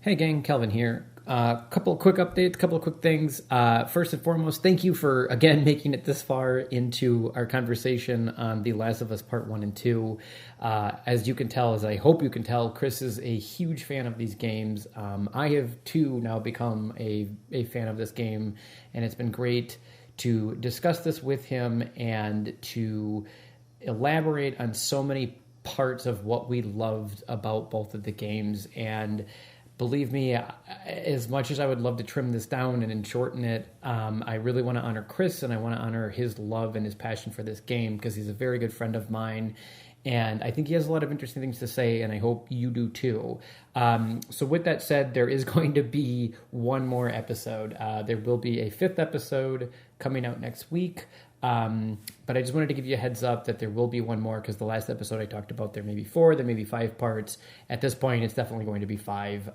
Hey gang, Kelvin here. Couple of quick updates, couple of quick things. First and foremost, thank you for again making it this far into our conversation on The Last of Us Part 1 and 2. As you can tell, as I hope you can tell, Chris is a huge fan of these games. I have too now become a fan of this game, and it's been great to discuss this with him and to elaborate on so many parts of what we loved about both of the games. And believe me, as much as I would love to trim this down and shorten it, I really want to honor Chris, and I want to honor his love and his passion for this game because he's a very good friend of mine. And I think he has a lot of interesting things to say, and I hope you do too. So with that said, there is going to be one more episode. There will be a fifth episode coming out next week. But I just wanted to give you a heads up that there will be one more because the last episode I talked about, there may be 4, there may be 5 parts. At this point, it's definitely going to be 5.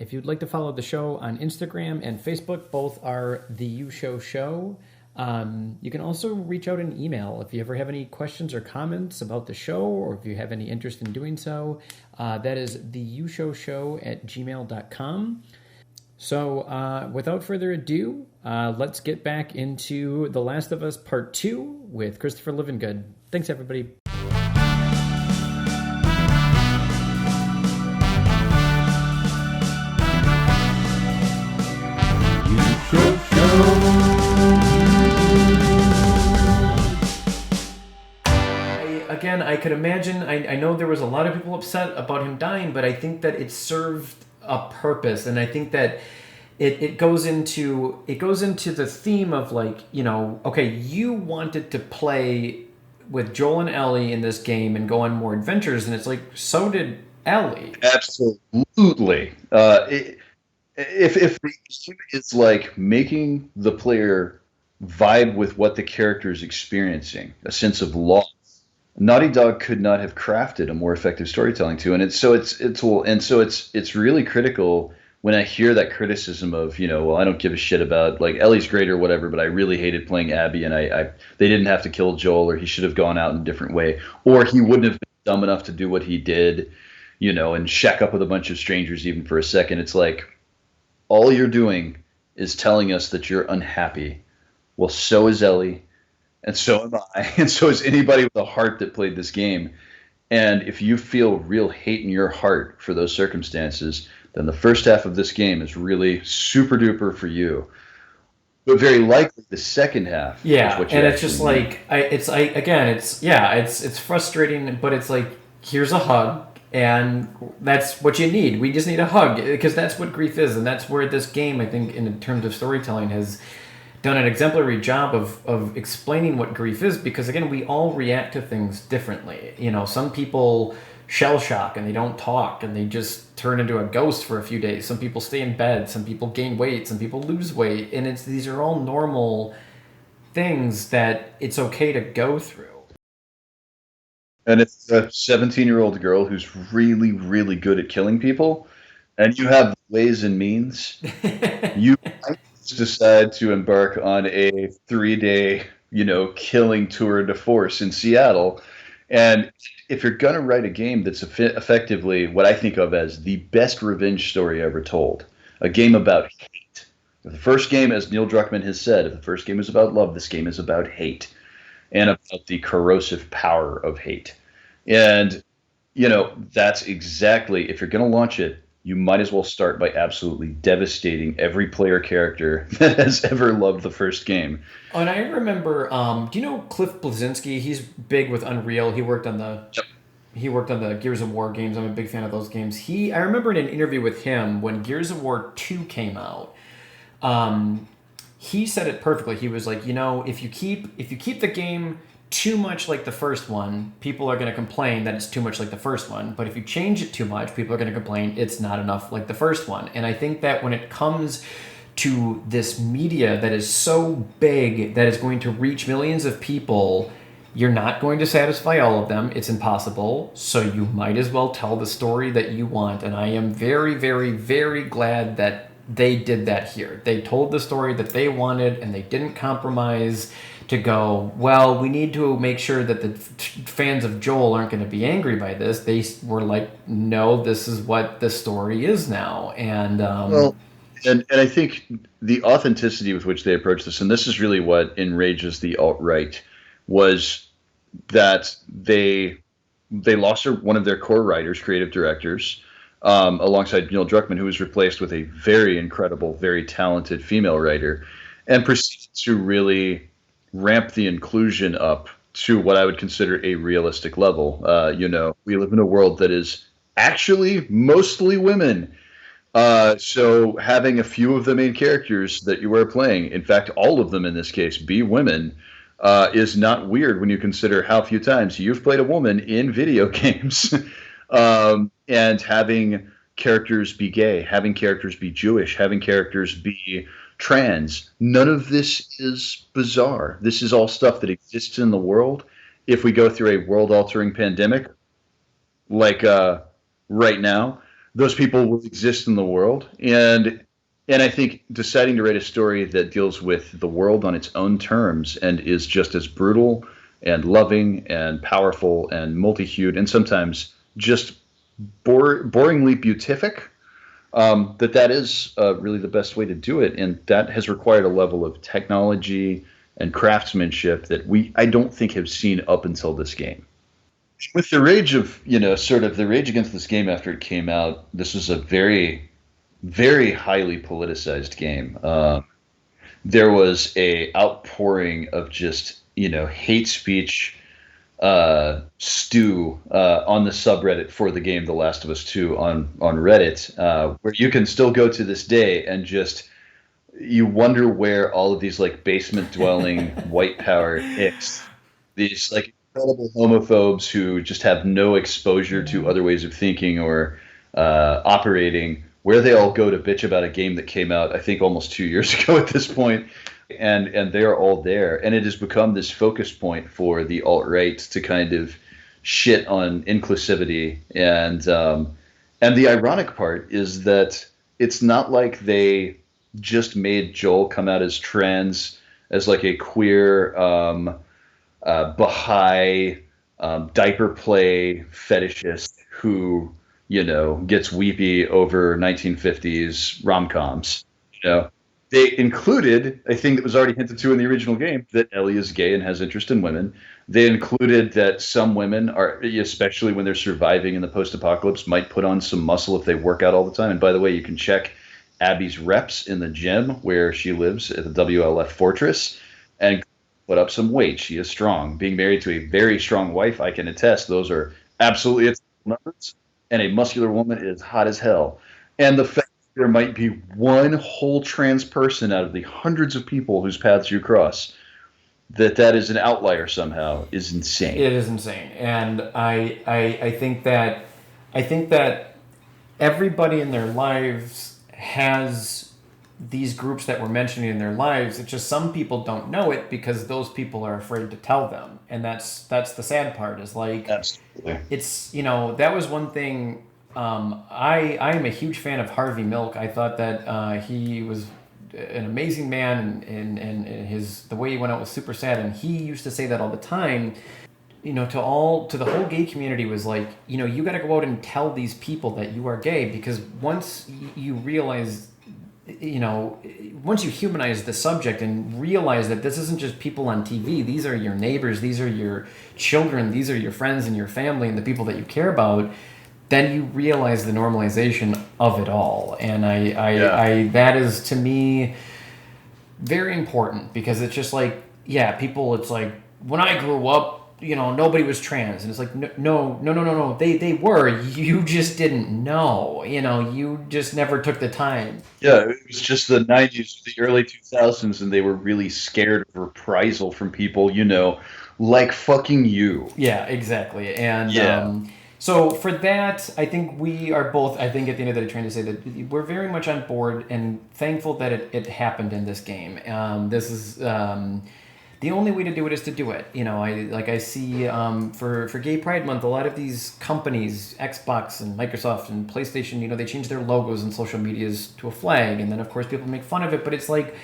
If you'd like to follow the show on Instagram and Facebook, both are The You Show Show. You can also reach out an email if you ever have any questions or comments about the show, or if you have any interest in doing so. That is theyoushowshow@gmail.com. So without further ado, let's get back into The Last of Us Part 2 with Christopher Livengood. Thanks, everybody. I could imagine, I know there was a lot of people upset about him dying, but I think that it served a purpose, and I think that it goes into the theme of, like, you know, okay, you wanted to play with Joel and Ellie in this game and go on more adventures, and it's like, so did Ellie. Absolutely. If the issue is like making the player vibe with what the character is experiencing, a sense of loss, Naughty Dog could not have crafted a more effective storytelling to, and it's really critical when I hear that criticism of, you know, well, I don't give a shit about, like, Ellie's great or whatever, but I really hated playing Abby, and they didn't have to kill Joel, or he should have gone out in a different way, or he wouldn't have been dumb enough to do what he did, you know, and shack up with a bunch of strangers even for a second. It's like, all you're doing is telling us that you're unhappy. Well, so is Ellie. And so am I, and so is anybody with a heart that played this game. And if you feel real hate in your heart for those circumstances, then the first half of this game is really super duper for you. But very likely the second half is what you and it's just need. Like, it's frustrating, but it's like, here's a hug, and that's what you need. We just need a hug, because that's what grief is, and that's where this game, I think, in terms of storytelling, has done an exemplary job of explaining what grief is, because again, we all react to things differently. You know, some people shell shock and they don't talk and they just turn into a ghost for a few days. Some people stay in bed, some people gain weight, some people lose weight, and these are all normal things that it's okay to go through. And it's a 17-year-old girl who's really, really good at killing people, and you have ways and means. You decide to embark on a 3-day, you know, killing tour de force in Seattle. And if you're going to write a game that's effectively what I think of as the best revenge story ever told, a game about hate. The first game, as Neil Druckmann has said, if the first game is about love, this game is about hate and about the corrosive power of hate. And, you know, that's exactly, if you're going to launch it, you might as well start by absolutely devastating every player character that has ever loved the first game. Oh, and I remember, do you know Cliff Bleszinski? He's big with Unreal. He worked on the Gears of War games. I'm a big fan of those games. I remember in an interview with him when Gears of War 2 came out, he said it perfectly. He was like, you know, if you keep the game too much like the first one, people are going to complain that it's too much like the first one. But if you change it too much, people are going to complain it's not enough like the first one. And I think that when it comes to this media that is so big that is going to reach millions of people, you're not going to satisfy all of them. It's impossible. So you might as well tell the story that you want. And I am very, very, very glad that they did that here. They told the story that they wanted, and they didn't compromise. to go, well, we need to make sure that the fans of Joel aren't going to be angry by this. They were like, no, this is what the story is now. And Well, and I think the authenticity with which they approach this, and this is really what enrages the alt-right, was that they lost one of their core writers, creative directors, alongside Neil Druckmann, who was replaced with a very incredible, very talented female writer, and proceeded to really ramp the inclusion up to what I would consider a realistic level. We live in a world that is actually mostly women. So having a few of the main characters that you are playing, in fact, all of them in this case, be women, is not weird when you consider how few times you've played a woman in video games. And having characters be gay, having characters be Jewish, having characters be trans. None of this is bizarre. This is all stuff that exists in the world. If we go through a world-altering pandemic, like right now, those people will exist in the world. And I think deciding to write a story that deals with the world on its own terms and is just as brutal and loving and powerful and multi-hued and sometimes just boringly beatific, that is really the best way to do it. And that has required a level of technology and craftsmanship that I don't think have seen up until this game. With the rage of, sort of the rage against this game after it came out, this was a very, very highly politicized game. There was a outpouring of just, hate speech stew on the subreddit for the game The Last of Us 2 on Reddit, where you can still go to this day and just you wonder where all of these like basement dwelling white power hicks, these like incredible homophobes who just have no exposure to other ways of thinking or operating, where they all go to bitch about a game that came out, I think, almost 2 years ago at this point. And they're all there. And it has become this focus point for the alt-right to kind of shit on inclusivity. And the ironic part is that it's not like they just made Joel come out as trans, as like a queer Baha'i diaper play fetishist who, gets weepy over 1950s rom-coms. They included a thing that was already hinted to in the original game, that Ellie is gay and has interest in women. They included that some women are, especially when they're surviving in the post-apocalypse, might put on some muscle if they work out all the time. And by the way, you can check Abby's reps in the gym where she lives at the WLF Fortress and put up some weight. She is strong. Being married to a very strong wife, I can attest, those are absolutely its numbers. And a muscular woman is hot as hell. And the fact there might be one whole trans person out of the hundreds of people whose paths you cross, that is an outlier somehow, is insane. It is insane. And I think that everybody in their lives has these groups that we're mentioning in their lives. It's just some people don't know it because those people are afraid to tell them. And that's the sad part, is like, absolutely. It's, that was one thing. I am a huge fan of Harvey Milk. I thought that he was an amazing man, and the way he went out was super sad. And he used to say that all the time. To the whole gay community was like, you got to go out and tell these people that you are gay, because once you realize, once you humanize the subject and realize that this isn't just people on TV, these are your neighbors, these are your children, these are your friends and your family and the people that you care about, then you realize the normalization of it all. And I that is, to me, very important, because it's just like, people, it's like, when I grew up, nobody was trans. And it's like, no. They were. You just didn't know. You just never took the time. Yeah, it was just the 90s, the early 2000s, and they were really scared of reprisal from people, like fucking you. Yeah, exactly. And so for that, I think we are both, at the end of the day, trying to say that we're very much on board and thankful that it happened in this game. This is the only way to do it is to do it. I see for Gay Pride Month, a lot of these companies, Xbox and Microsoft and PlayStation, they change their logos and social medias to a flag, and then of course people make fun of it. But it's like,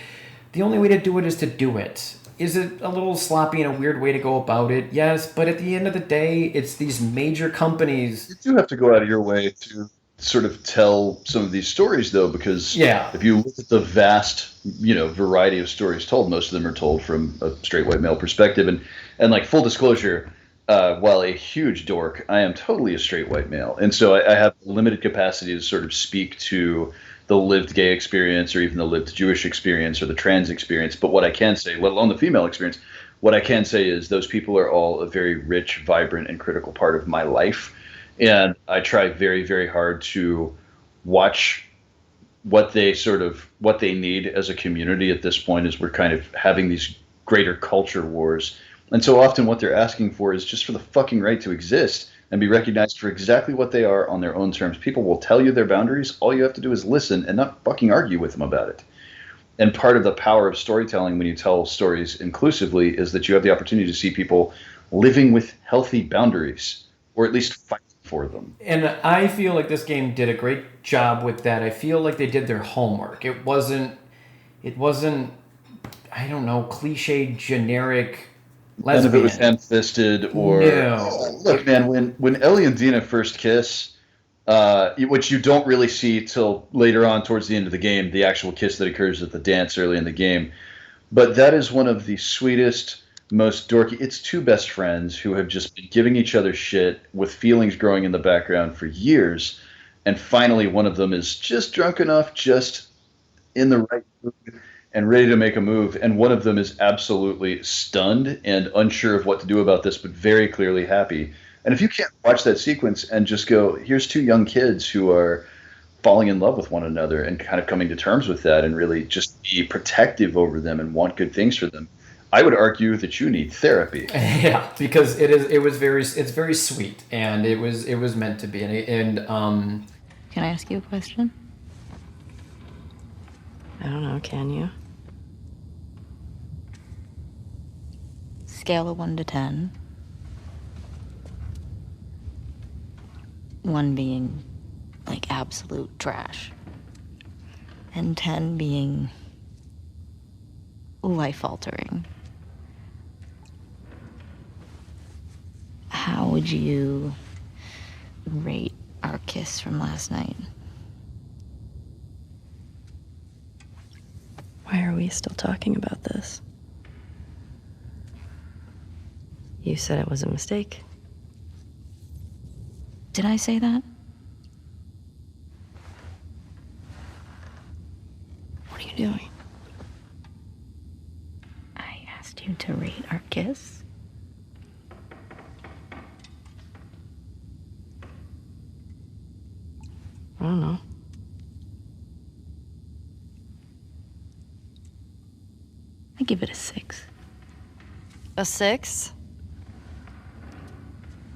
the only way to do it is to do it. Is it a little sloppy and a weird way to go about it? Yes, but at the end of the day, it's these major companies. You do have to go out of your way to sort of tell some of these stories, though, because Yeah. if you look at the vast, variety of stories told, most of them are told from a straight white male perspective. And like full disclosure, while a huge dork, I am totally a straight white male, and so I have limited capacity to sort of speak to the lived gay experience or even the lived Jewish experience or the trans experience. But what I can say, let alone the female experience, what I can say is those people are all a very rich, vibrant, and critical part of my life. And I try very, very hard to watch what they need as a community at this point, as we're kind of having these greater culture wars. And so often what they're asking for is just for the fucking right to exist and be recognized for exactly what they are on their own terms. People will tell you their boundaries. All you have to do is listen and not fucking argue with them about it. And part of the power of storytelling when you tell stories inclusively is that you have the opportunity to see people living with healthy boundaries, or at least fighting for them. And I feel like this game did a great job with that. I feel like they did their homework. It wasn't I don't know, cliche generic lesbian. None of it was ham-fisted or no. Look, man, when Ellie and Dina first kiss, which you don't really see till later on towards the end of the game, the actual kiss that occurs at the dance early in the game. But that is one of the sweetest, most dorky. It's two best friends who have just been giving each other shit with feelings growing in the background for years. And finally, one of them is just drunk enough, just in the right mood and ready to make a move. And one of them is absolutely stunned and unsure of what to do about this, but very clearly happy. And if you can't watch that sequence and just go, here's two young kids who are falling in love with one another and kind of coming to terms with that and really just be protective over them and want good things for them, I would argue that you need therapy. Yeah, because it's very sweet, and it was meant to be. And Can I ask you a question? I don't know, can you? Scale of 1 to 10. 1 being like absolute trash, and 10 being life-altering. How would you rate our kiss from last night? Why are we still talking about this? You said it was a mistake. Did I say that? What are you doing? I asked you to rate our kiss. I don't know. I give it a 6. A 6?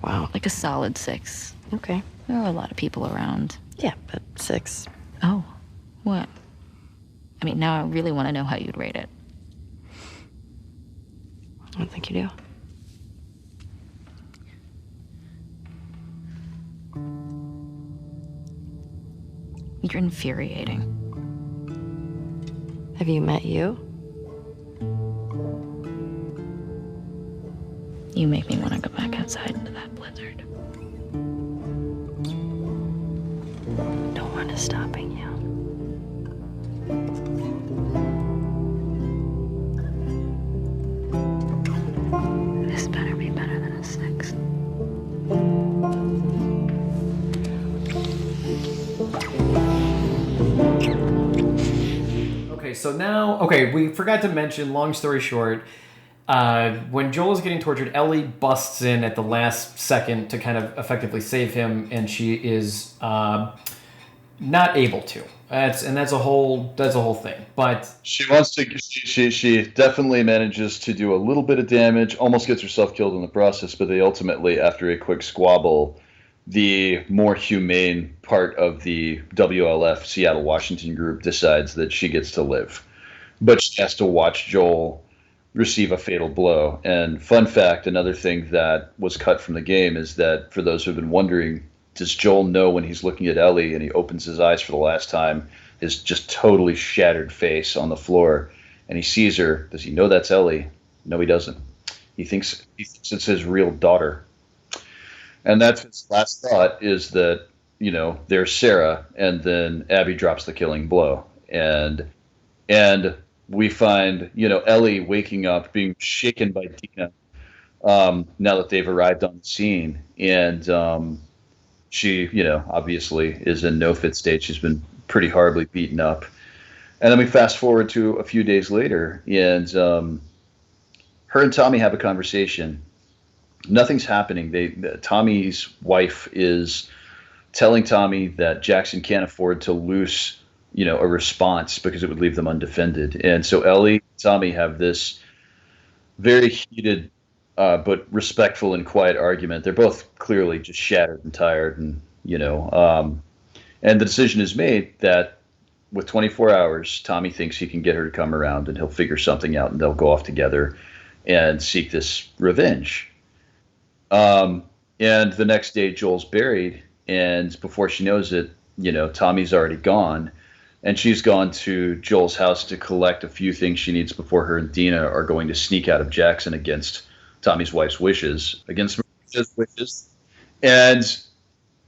Wow. Like a solid 6. Okay. There are a lot of people around. Yeah, but 6. Oh, what? I mean, now I really want to know how you'd rate it. I don't think you do. You're infuriating. Have you met you? You make me want to go back outside into that blizzard. No one is stopping you. This better be better than a 6. Okay, so now, we forgot to mention, long story short, when Joel is getting tortured, Ellie busts in at the last second to kind of effectively save him, and she is not able to. That's a whole thing. But She wants to. She definitely manages to do a little bit of damage. Almost gets herself killed in the process. But they ultimately, after a quick squabble, the more humane part of the WLF Seattle Washington group decides that she gets to live, but she has to watch Joel receive a fatal blow. And fun fact, another thing that was cut from the game is that, for those who have been wondering, does Joel know when he's looking at Ellie and he opens his eyes for the last time, his just totally shattered face on the floor, and he sees her, does he know that's Ellie? No, he doesn't. He thinks it's his real daughter, and that's his last thought is that there's Sarah, and then Abby drops the killing blow, and we find Ellie waking up, being shaken by Dina, now that they've arrived on the scene, and she obviously is in no fit state. She's been pretty horribly beaten up, and then we fast forward to a few days later, and her and Tommy have a conversation. Nothing's happening. Tommy's wife is telling Tommy that Jackson can't afford to lose, a response because it would leave them undefended. And so Ellie and Tommy have this very heated, but respectful and quiet argument. They're both clearly just shattered and tired, and the decision is made that with 24 hours, Tommy thinks he can get her to come around, and he'll figure something out, and they'll go off together and seek this revenge. And the next day, Joel's buried, and before she knows it, Tommy's already gone, and she's gone to Joel's house to collect a few things she needs before her and Dina are going to sneak out of Jackson against Tommy's wife's wishes, against Maria's wishes, and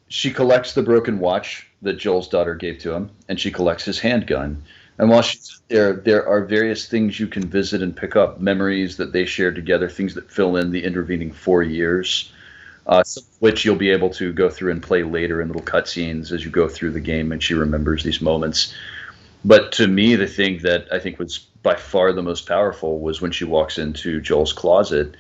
she collects the broken watch that Joel's daughter gave to him, and she collects his handgun. And while she's there are various things you can visit and pick up, memories that they shared together, things that fill in the intervening 4 years, some of which you'll be able to go through and play later in little cutscenes as you go through the game, and she remembers these moments. But to me, the thing that I think was by far the most powerful was when she walks into Joel's closet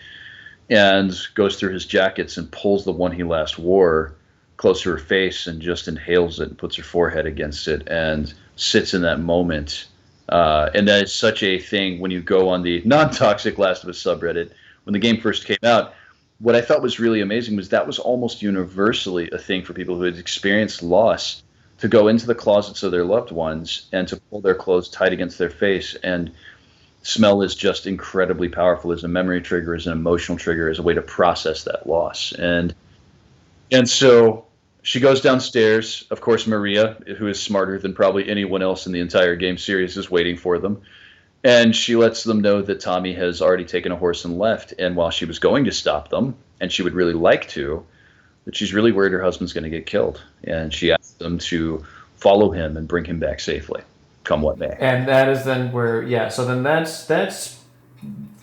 and goes through his jackets and pulls the one he last wore close to her face and just inhales it and puts her forehead against it and sits in that moment. And that is such a thing when you go on the non-toxic Last of Us subreddit. When the game first came out, what I thought was really amazing was that was almost universally a thing for people who had experienced loss, to go into the closets of their loved ones and to pull their clothes tight against their face. And smell is just incredibly powerful as a memory trigger, as an emotional trigger, as a way to process that loss. And so she goes downstairs. Of course, Maria, who is smarter than probably anyone else in the entire game series, is waiting for them. And she lets them know that Tommy has already taken a horse and left. And while she was going to stop them, and she would really like to, that she's really worried her husband's going to get killed. And she asks them to follow him and bring him back safely, come what may. And that is then where, so then that's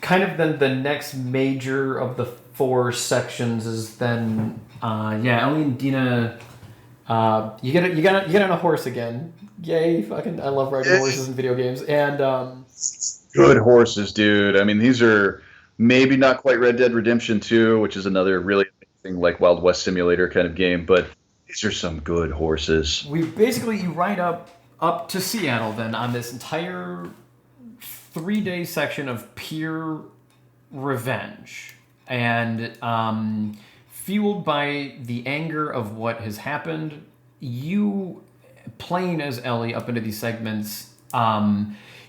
kind of then the next major of the 4 sections is then, Ellie and Dina, you get on a horse again. Yay! Fucking, I love riding horses in video games. And good horses, dude. I mean, these are maybe not quite Red Dead Redemption 2, which is another really amazing, like Wild West simulator kind of game, but these are some good horses. You ride up to Seattle then on this entire 3-day section of pure revenge, and fueled by the anger of what has happened. You playing as Ellie up into these segments,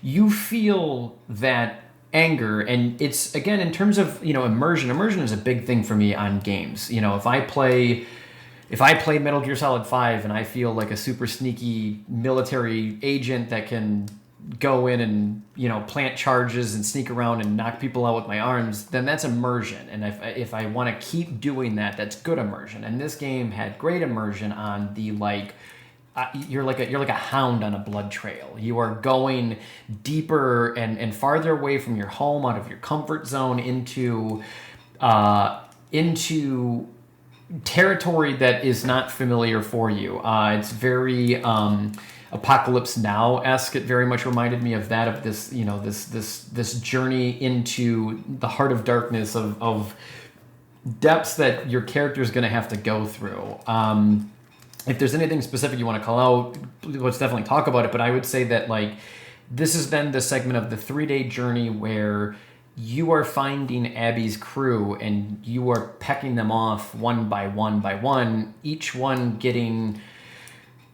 you feel that anger, and it's, again, in terms of immersion is a big thing for me on games. If I play Metal Gear Solid 5 and I feel like a super sneaky military agent that can go in and plant charges and sneak around and knock people out with my arms, then that's immersion. And if I want to keep doing that, that's good immersion. And this game had great immersion on the you're like a hound on a blood trail. You are going deeper and farther away from your home, out of your comfort zone, into territory that is not familiar for you. It's very Apocalypse Now-esque. It very much reminded me of that, of this, this journey into the heart of darkness, of depths that your character is going to have to go through. If there's anything specific you want to call out, let's definitely talk about it. But I would say that this is then the segment of the 3-day journey where you are finding Abby's crew and you are pecking them off one by one, each one getting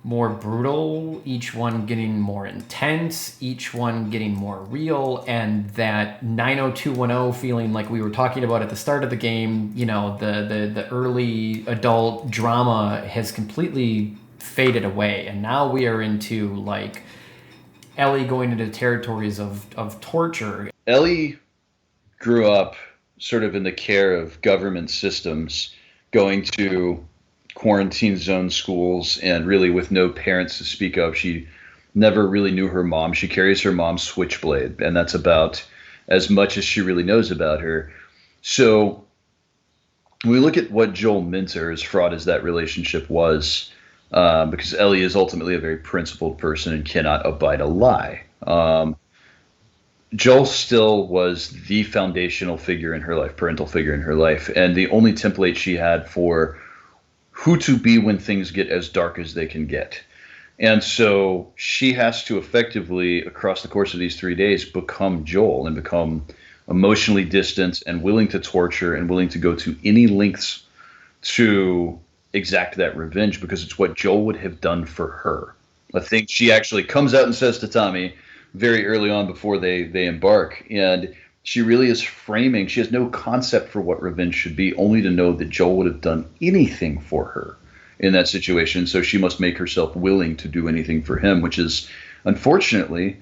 more brutal, each one getting more intense, each one getting more real, and that 90210 feeling like we were talking about at the start of the game, the early adult drama has completely faded away, and now we are into Ellie going into territories of torture. Ellie grew up sort of in the care of government systems, going to quarantine zone schools, and really with no parents to speak of. She never really knew her mom. She carries her mom's switchblade, and that's about as much as she really knows about her. So when we look at what Joel meant to her, as fraught as that relationship was, because Ellie is ultimately a very principled person and cannot abide a lie. Joel still was the foundational figure in her life, parental figure in her life, and the only template she had for who to be when things get as dark as they can get. And so she has to effectively, across the course of these 3 days, become Joel and become emotionally distant and willing to torture and willing to go to any lengths to exact that revenge, because it's what Joel would have done for her. I think she actually comes out and says to Tommy very early on before they embark, and she really is framing, she has no concept for what revenge should be, only to know that Joel would have done anything for her in that situation, so she must make herself willing to do anything for him, which is unfortunately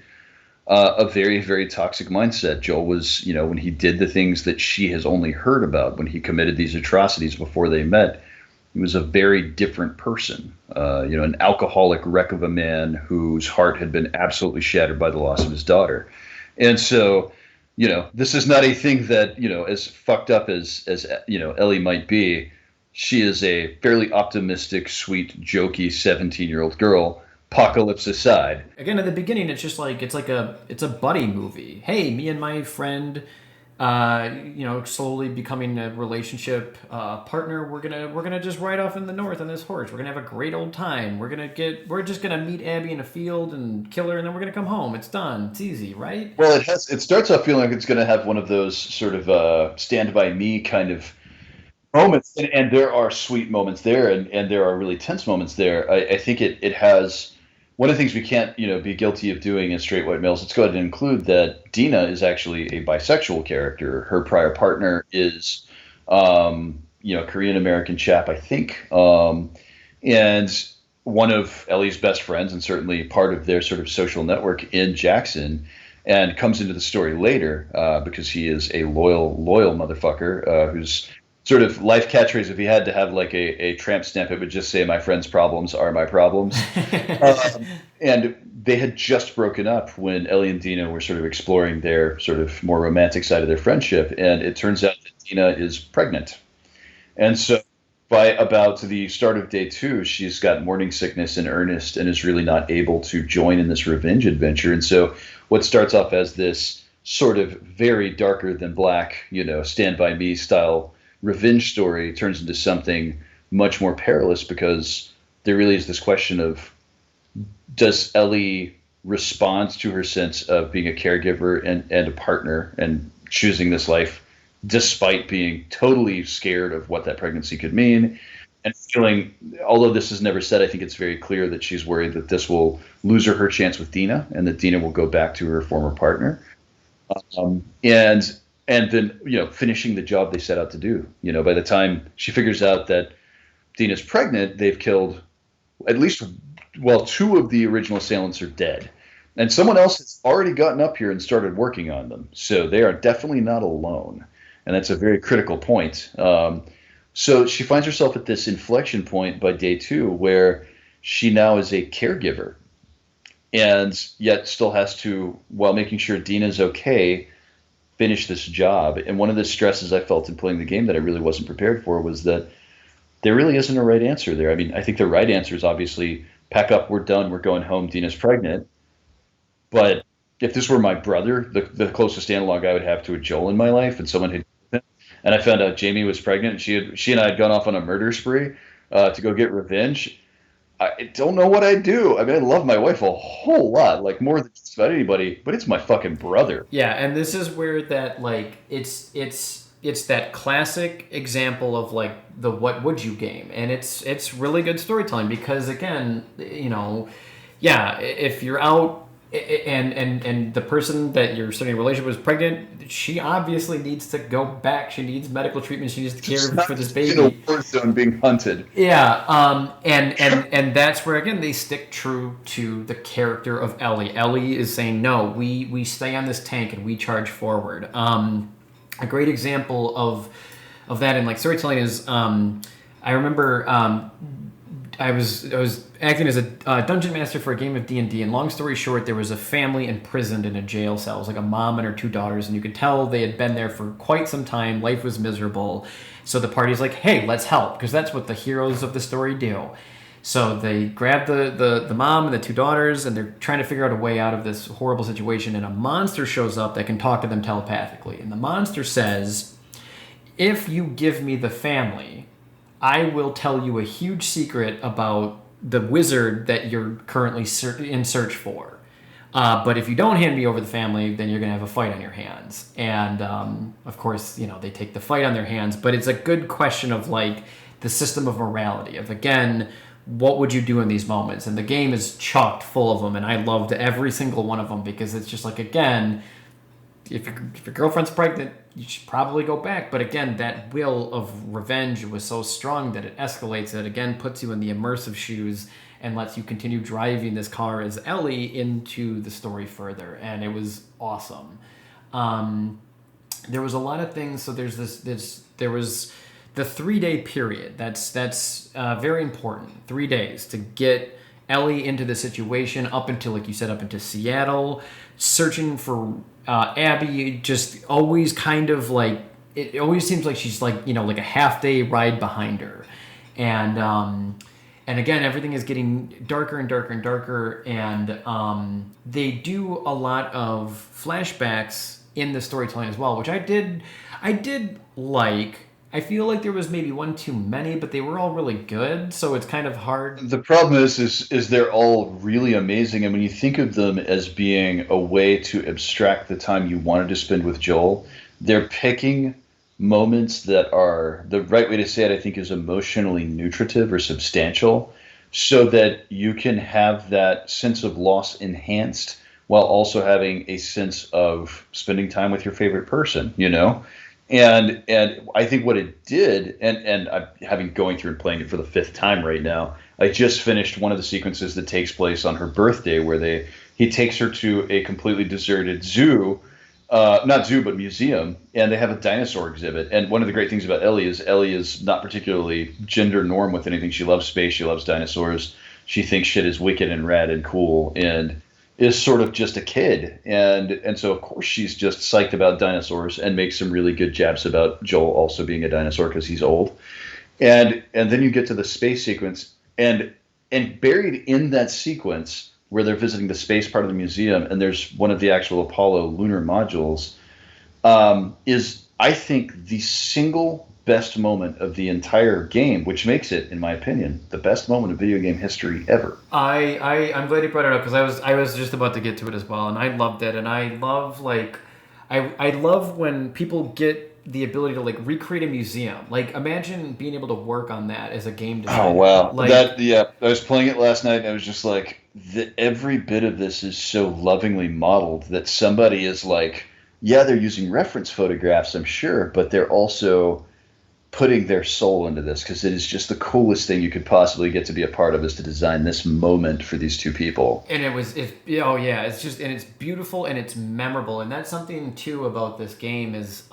a very, very toxic mindset. Joel was, when he did the things that she has only heard about, when he committed these atrocities before they met, he was a very different person, an alcoholic wreck of a man whose heart had been absolutely shattered by the loss of his daughter. And so, this is not a thing that, as fucked up as Ellie might be, she is a fairly optimistic, sweet, jokey 17-year-old girl, apocalypse aside. Again, at the beginning, it's just like it's a buddy movie. Hey, me and my friend, slowly becoming a relationship partner. We're gonna just ride off in the north on this horse. We're gonna have a great old time. We're just gonna meet Abby in a field and kill her, and then we're gonna come home. It's done. It's easy, right? Well, it starts off feeling like it's gonna have one of those sort of Stand By Me kind of moments, and there are sweet moments there, and there are really tense moments there. I think it has one of the things we can't be guilty of doing as straight white males. Let's go ahead and include that Dina is actually a bisexual character. Her prior partner is Korean American chap, I think, and one of Ellie's best friends, and certainly part of their sort of social network in Jackson, and comes into the story later because he is a loyal motherfucker who's sort of life catchphrase. If he had to have like a tramp stamp, it would just say, "My friend's problems are my problems." And they had just broken up when Ellie and Dina were sort of exploring their sort of more romantic side of their friendship. And it turns out that Dina is pregnant. And so by about the start of day 2, she's got morning sickness in earnest and is really not able to join in this revenge adventure. And so what starts off as this sort of very darker than black, Stand By Me style revenge story turns into something much more perilous, because there really is this question of, does Ellie respond to her sense of being a caregiver and a partner and choosing this life despite being totally scared of what that pregnancy could mean, and feeling, although this is never said, I think it's very clear that she's worried that this will lose her chance with Dina, and that Dina will go back to her former partner. And then, finishing the job they set out to do. By the time she figures out that Dina's pregnant, they've killed at least, 2 of the original assailants are dead. And someone else has already gotten up here and started working on them. So they are definitely not alone. And that's a very critical point. So she finds herself at this inflection point by day 2 where she now is a caregiver, and yet still has to, while making sure Dina's okay, finish this job. And one of the stresses I felt in playing the game that I really wasn't prepared for was that there really isn't a right answer there. I mean, I think the right answer is obviously pack up, we're done, we're going home, Dina's pregnant. But if this were my brother, the closest analog I would have to a Joel in my life, and someone had, and I found out Jamie was pregnant, and she and I had gone off on a murder spree to go get revenge, I don't know what I'd do. I mean, I love my wife a whole lot, like more than just about anybody, but it's my fucking brother. Yeah, and this is where that, like, it's that classic example of like the what would you game, and it's really good storytelling, because again, if you're out and the person that you're starting a relationship with is pregnant, she obviously needs to go back. She needs medical treatment. She needs to care for this baby. In a war zone being hunted. Yeah, and that's where again they stick true to the character of Ellie. Ellie is saying, no, we stay on this tank and we charge forward. a great example of that in like storytelling is I remember I was acting as a dungeon master for a game of D&D, and long story short, there was a family imprisoned in a jail cell. It was like a mom and her 2 daughters, and you could tell they had been there for quite some time. Life was miserable. So the party's like, hey, let's help, because that's what the heroes of the story do. So they grab the mom and the 2 daughters, and they're trying to figure out a way out of this horrible situation, and a monster shows up that can talk to them telepathically. And the monster says, if you give me the family, I will tell you a huge secret about the wizard that you're currently in search for. But if you don't hand me over the family, then you're going to have a fight on your hands. And, of course, they take the fight on their hands. But it's a good question of, like, the system of morality, of, again, what would you do in these moments? And the game is chocked full of them, and I loved every single one of them, because it's just like, again, if your girlfriend's pregnant, you should probably go back. But again, that will of revenge was so strong that it escalates. It again puts you in the immersive shoes and lets you continue driving this car as Ellie into the story further. And it was awesome. There was a lot of things. So there was the 3-day period. That's very important. 3 days to get Ellie into the situation, up until, like you said, up into Seattle, searching for Abby. Just always kind of like, it always seems like she's like, like a half-day ride behind her. And again, everything is getting darker and darker and darker, and they do a lot of flashbacks in the storytelling as well, which I did like. I feel like there was maybe one too many, but they were all really good, so it's kind of hard. The problem is they're all really amazing, and when you think of them as being a way to abstract the time you wanted to spend with Joel, they're picking moments that are, the right way to say it, I think, is emotionally nutritive or substantial, so that you can have that sense of loss enhanced while also having a sense of spending time with your favorite person, And I think what it did, and I'm going through and playing it for the 5th time right now, I just finished one of the sequences that takes place on her birthday, where he takes her to a completely deserted zoo, not zoo, but museum, and they have a dinosaur exhibit. And one of the great things about Ellie is not particularly gender norm with anything. She loves space, she loves dinosaurs, she thinks shit is wicked and rad and cool, and is sort of just a kid, and so of course she's just psyched about dinosaurs and makes some really good jabs about Joel also being a dinosaur because he's old, and then you get to the space sequence, and buried in that sequence where they're visiting the space part of the museum, and there's one of the actual Apollo lunar modules, is, I think, the single best moment of the entire game, which makes it, in my opinion, the best moment of video game history ever. I'm glad you brought it up, because I was just about to get to it as well, and I loved it, and I love I love when people get the ability to recreate a museum. Imagine being able to work on that as a game designer. Oh wow, I was playing it last night, and I was just like, every bit of this is so lovingly modeled that somebody is like, yeah, they're using reference photographs, I'm sure, but they're also putting their soul into this, because it is just the coolest thing you could possibly get to be a part of, is to design this moment for these 2 people. And it's just, and it's beautiful and it's memorable. And that's something too about this game is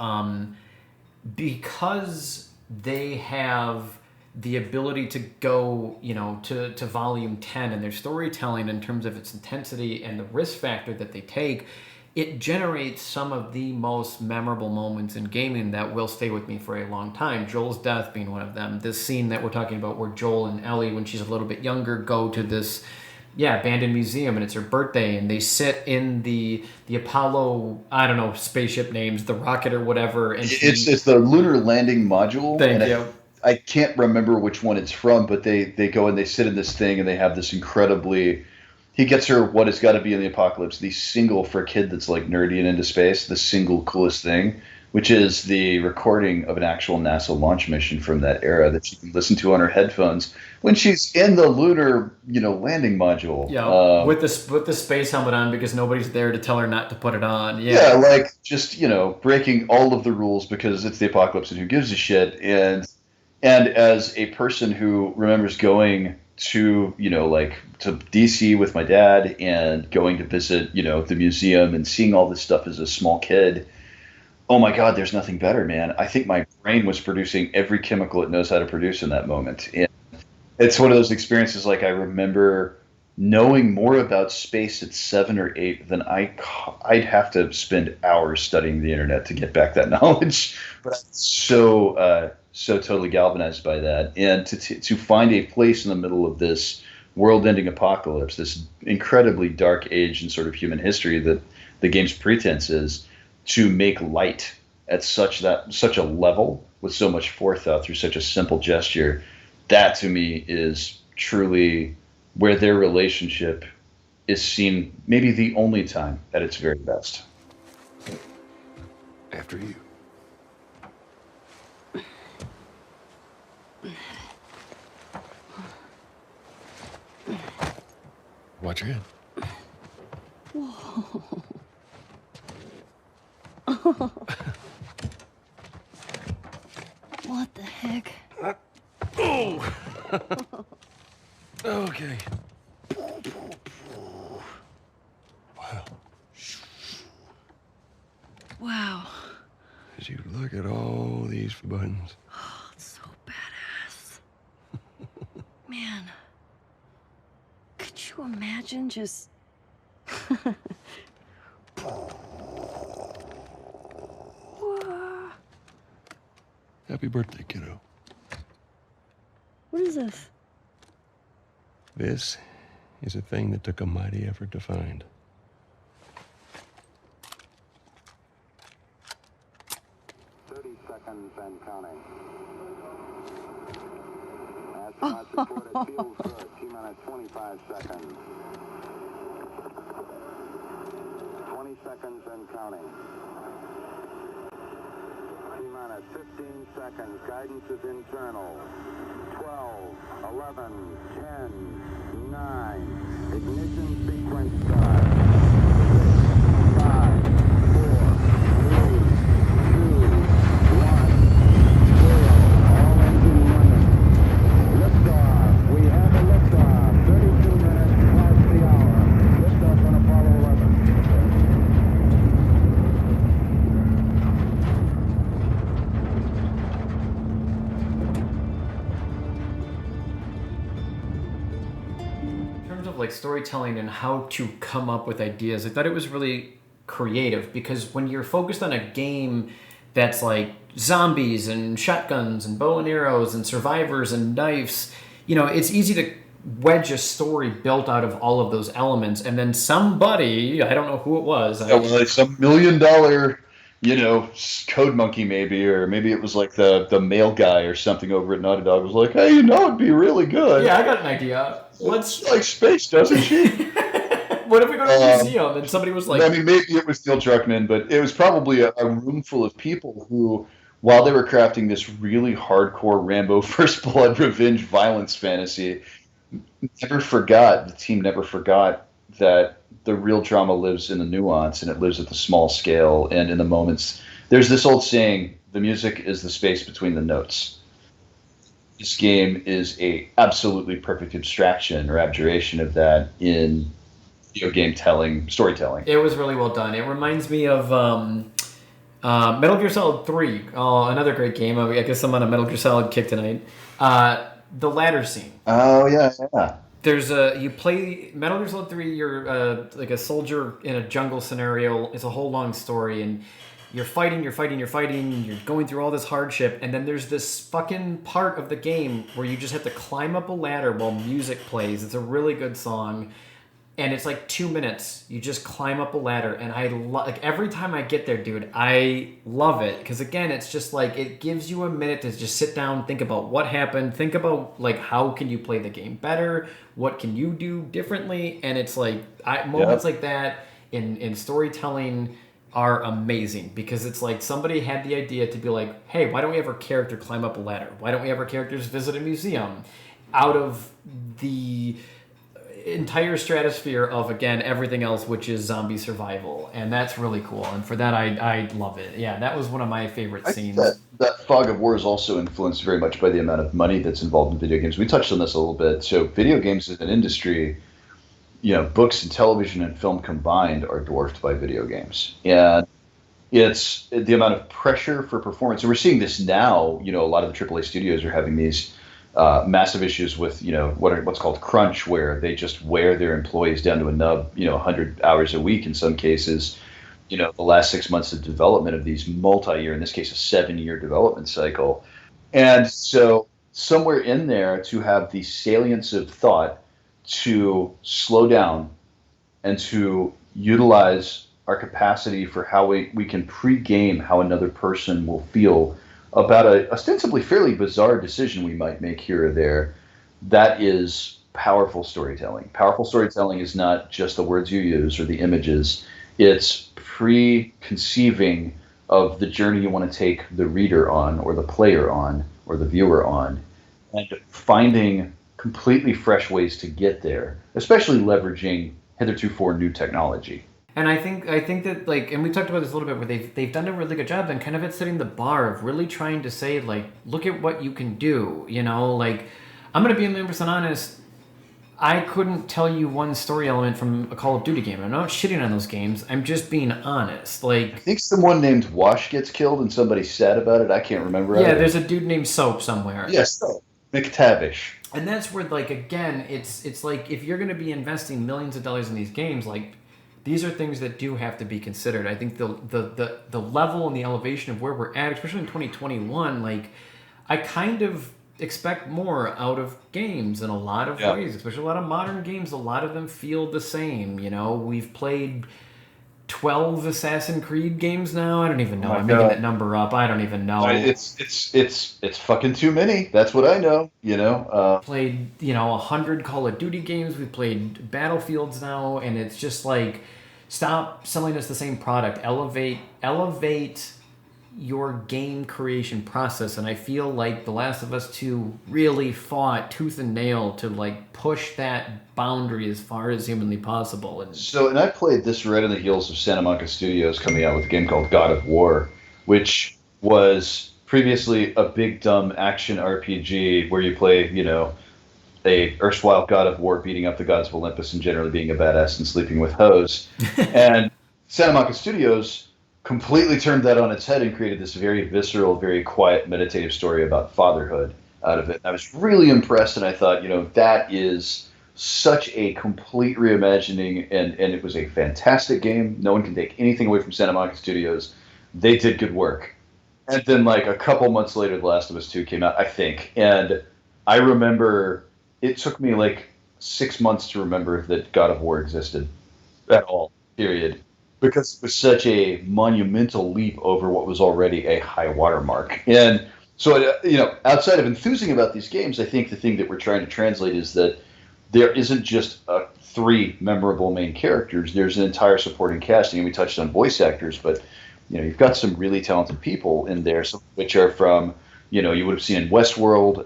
because they have the ability to go, to volume 10, and their storytelling in terms of its intensity and the risk factor that they take, it generates some of the most memorable moments in gaming that will stay with me for a long time. Joel's death being one of them. This scene that we're talking about where Joel and Ellie, when she's a little bit younger, go to this abandoned museum, and it's her birthday, and they sit in the Apollo, I don't know, spaceship names, the rocket or whatever. And it's the lunar landing module. Thank you. I can't remember which one it's from, but they go and they sit in this thing, and they have this incredibly... He gets her what has got to be in the apocalypse, the single, for a kid that's nerdy and into space, the single coolest thing, which is the recording of an actual NASA launch mission from that era that she can listen to on her headphones when she's in the lunar, landing module. Yeah, with the space helmet on, because nobody's there to tell her not to put it on. Yeah, just breaking all of the rules because it's the apocalypse and who gives a shit. And as a person who remembers going to to DC with my dad and going to visit the museum and seeing all this stuff as a small kid, oh my God, there's nothing better, man. I think my brain was producing every chemical it knows how to produce in that moment. And it's one of those experiences, like I remember knowing more about space at 7 or 8 than I'd have to spend hours studying the internet to get back that knowledge. But I'm so totally galvanized by that. And to find a place in the middle of this world-ending apocalypse, this incredibly dark age in sort of human history that the game's pretense is, to make light at such a level with so much forethought through such a simple gesture, that to me is truly where their relationship is seen maybe the only time at its very best. After you. Watch your head. Whoa. What the heck? Oh! Okay. Wow. Wow. As you look at all these buttons. Oh, it's so badass. Man. Could you imagine just... Happy birthday, kiddo. What is this? This is a thing that took a mighty effort to find. Seconds and counting. Astronauts report it feels good. T-minus 25 seconds. 20 seconds and counting. T-minus 15 seconds. Guidance is internal. 12, 11, 10, 9. Ignition sequence start. 5, 4, 3, 2, 1, 0. All engine running. Liftoff. We have a liftoff. 32 minutes past the hour. Liftoff on Apollo 11. In terms of like storytelling and how to come up with ideas, I thought it was really creative, because when you're focused on a game that's like zombies and shotguns and bow and arrows and survivors and knives, you know, it's easy to wedge a story built out of all of those elements, and then somebody, I don't know who it was, Like some $1 million, you know, code monkey maybe, or maybe it was like the mail guy or something over at Naughty Dog was like, hey, you know, it'd be really good. yeah, I got an idea. Let's like space, doesn't she? What if we go to a museum and somebody was like... I mean, maybe it was Neil Druckmann, but it was probably a room full of people who, while they were crafting this really hardcore Rambo First Blood revenge violence fantasy, the team never forgot that the real drama lives in the nuance, and it lives at the small scale and in the moments. There's this old saying, the music is the space between the notes. This game is a absolutely perfect abstraction or abjuration of that in video game storytelling. It was really well done. It reminds me of Metal Gear Solid 3, another great game. I guess I'm on a Metal Gear Solid kick tonight. The ladder scene. Oh, yeah. You play Metal Gear Solid 3, you're like a soldier in a jungle scenario. It's a whole long story, and you're fighting, you're going through all this hardship, and then there's this fucking part of the game where you just have to climb up a ladder while music plays. It's a really good song, and it's like 2 minutes. You just climb up a ladder, and like every time I get there, dude, I love it, because again, it's just like it gives you a minute to just sit down, think about what happened, think about like how can you play the game better, what can you do differently, and it's like moments like that in storytelling are amazing, because it's like somebody had the idea to be like, hey, why don't we have our character climb up a ladder? Why don't we have our characters visit a museum? Out of the entire stratosphere of, again, everything else, which is zombie survival. And that's really cool. And for that, I love it. Yeah, that was one of my favorite scenes. That fog of war is also influenced very much by the amount of money that's involved in video games. We touched on this a little bit. So video games as an industry, you know, books and television and film combined are dwarfed by video games. And It's the amount of pressure for performance. And we're seeing this now. A lot of the AAA studios are having these massive issues with, what's called crunch, where they just wear their employees down to a nub, 100 hours a week in some cases. The last 6 months of development of these multi-year, in this case, a 7-year development cycle. And so somewhere in there to have the salience of thought to slow down and to utilize our capacity for how we can pre-game how another person will feel about a ostensibly fairly bizarre decision we might make here or there, that is powerful storytelling. Powerful storytelling is not just the words you use or the images. It's preconceiving of the journey you want to take the reader on, or the player on, or the viewer on, and finding completely fresh ways to get there, especially leveraging heretofore new technology. And I think that, like, and we talked about this a little bit, where they've done a really good job then kind of at setting the bar of really trying to say, like, look at what you can do, like, I'm going to be 100% honest, I couldn't tell you one story element from a Call of Duty game. I'm not shitting on those games, I'm just being honest. Like, I think someone named Wash gets killed and somebody's sad about it. I can't remember. Yeah, there's a dude named Soap somewhere. Yes, Soap. McTavish. And that's where, like, again, it's like, if you're going to be investing millions of dollars in these games, like, these are things that do have to be considered. I think the level and the elevation of where we're at, especially in 2021, like, I kind of expect more out of games in a lot of ways, especially a lot of modern games. A lot of them feel the same. We've played 12 Assassin's Creed games now. I don't even know. I'm making that number up. I don't even know. It's fucking too many. That's what I know. Played 100 Call of Duty games. We played Battlefields now, and it's just like, stop selling us the same product. Elevate your game creation process. And I feel like The Last of Us 2 really fought tooth and nail to, like, push that boundary as far as humanly possible. And I played this right on the heels of Santa Monica Studios coming out with a game called God of War, which was previously a big dumb action RPG where you play, a erstwhile god of war beating up the gods of Olympus and generally being a badass and sleeping with hoes. And Santa Monica Studios completely turned that on its head and created this very visceral, very quiet, meditative story about fatherhood out of it. And I was really impressed, and I thought, that is such a complete reimagining, and it was a fantastic game. No one can take anything away from Santa Monica Studios. They did good work. And then, like, a couple months later, The Last of Us 2 came out, I think. And I remember it took me, like, 6 months to remember that God of War existed at all, period. Because it was such a monumental leap over what was already a high watermark. And so, outside of enthusing about these games, I think the thing that we're trying to translate is that there isn't just 3 memorable main characters. There's an entire supporting casting, and we touched on voice actors, but you've got some really talented people in there, some of which are from, you would have seen in Westworld,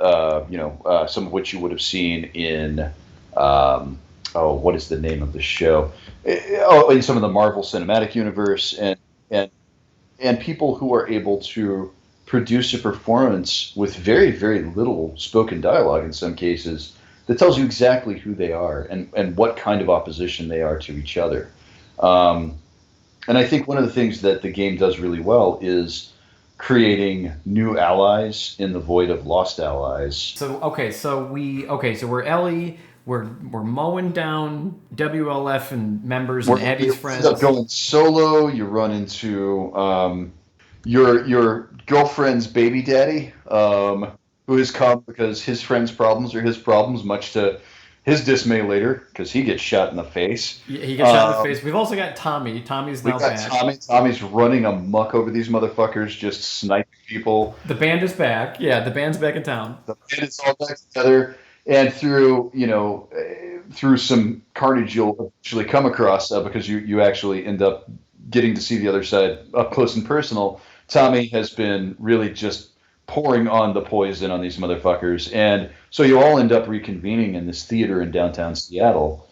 some of which you would have seen in, what is the name of the show? In some of the Marvel Cinematic Universe, and people who are able to produce a performance with very, very little spoken dialogue in some cases that tells you exactly who they are and what kind of opposition they are to each other. And I think one of the things that the game does really well is creating new allies in the void of lost allies. So we're Ellie. We're mowing down WLF and members and Abby's friends. You end up going solo. You run into your girlfriend's baby daddy, who has come because his friend's problems are his problems, much to his dismay later, because he gets shot in the face. He gets shot in the face. We've also got Tommy. Tommy's now back. Tommy's running amok over these motherfuckers, just sniping people. The band is back. Yeah, the band's back in town. The band is all back together. And through some carnage you'll actually come across, because you actually end up getting to see the other side up close and personal, Tommy has been really just pouring on the poison on these motherfuckers. And so you all end up reconvening in this theater in downtown Seattle,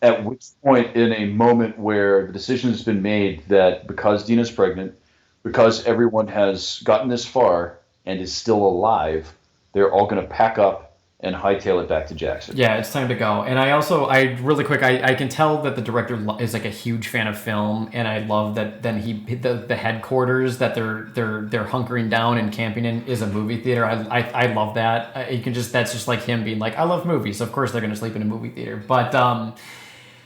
at which point, in a moment where the decision has been made that because Dina's pregnant, because everyone has gotten this far and is still alive, they're all going to pack up and hightail it back to Jackson. Yeah, it's time to go. And I really quick, I can tell that the director is like a huge fan of film, and I love that. Then the headquarters that they're hunkering down and camping in is a movie theater. I love that. That's just like him being like, I love movies. Of course they're gonna sleep in a movie theater. But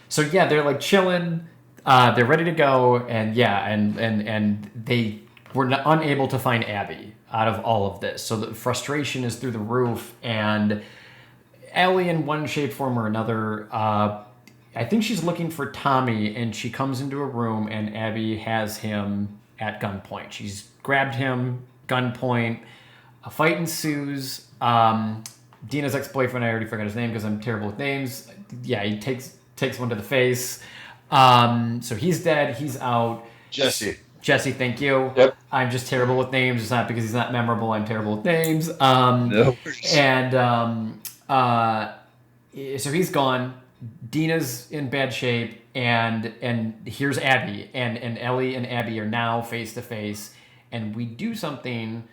so yeah, they're like chilling. They're ready to go, and yeah, and they were unable to find Abby out of all of this. So the frustration is through the roof, and Ellie, in one shape, form, or another, I think she's looking for Tommy, and she comes into a room, and Abby has him at gunpoint. She's grabbed him, gunpoint. A fight ensues. Dina's ex-boyfriend, I already forgot his name because I'm terrible with names. Yeah, he takes one to the face. So he's dead. He's out. Jesse, thank you. Yep. I'm just terrible with names. It's not because he's not memorable. I'm terrible with names. No. And so he's gone. Dina's in bad shape, and here's Abby, and Ellie and Abby are now face to face, and we do something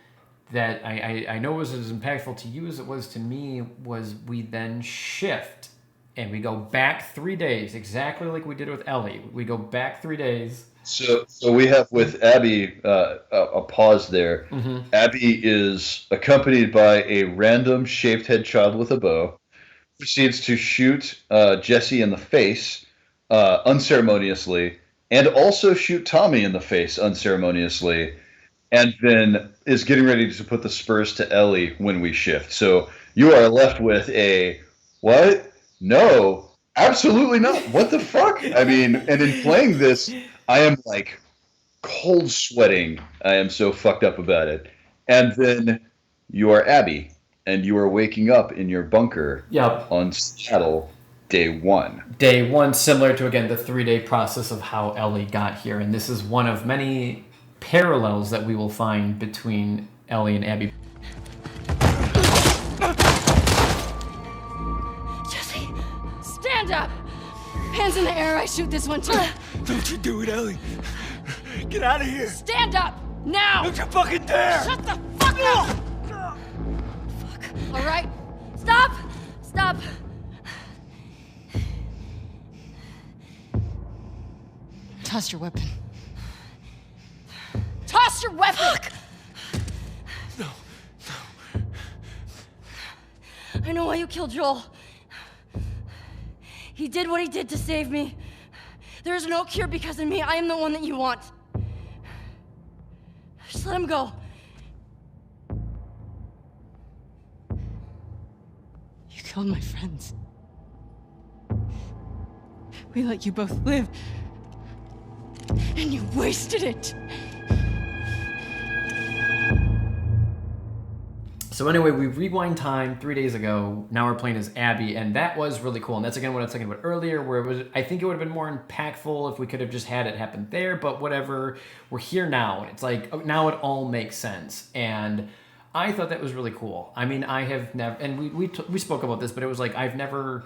that I know was as impactful to you as it was to me. Was we then shift and we go back 3 days, exactly like we did with Ellie. We go back 3 days. So we have with Abby a pause there. Mm-hmm. Abby is accompanied by a random shaved head child with a bow. Proceeds to shoot Jesse in the face unceremoniously, and also shoot Tommy in the face unceremoniously, and then is getting ready to put the spurs to Ellie when we shift. So you are left with a what? No, absolutely not. What the fuck? I mean, and in playing this, I am like cold sweating. I am so fucked up about it. And then you are Abby, and you are waking up in your bunker on Seattle day one. Day one, similar to, again, the 3-day process of how Ellie got here. And this is one of many parallels that we will find between Ellie and Abby. Jesse, stand up! Hands in the air, I shoot this one too. Don't you do it, Ellie. Get out of here. Stand up, now! Don't you fucking dare! Shut the fuck up! Fuck. All right, stop! Stop! Toss your weapon. Toss your weapon! Fuck. No. I know why you killed Joel. He did what he did to save me. There is no cure because of me. I am the one that you want. Just let him go. You killed my friends. We let you both live. And you wasted it. So anyway, we rewind time 3 days ago. Now we're playing as Abby, and that was really cool. And that's again what I was talking about earlier, where it was. I think it would have been more impactful if we could have just had it happen there. But whatever, we're here now. It's like now it all makes sense, and I thought that was really cool. I mean, I have never, and we spoke about this, but it was like I've never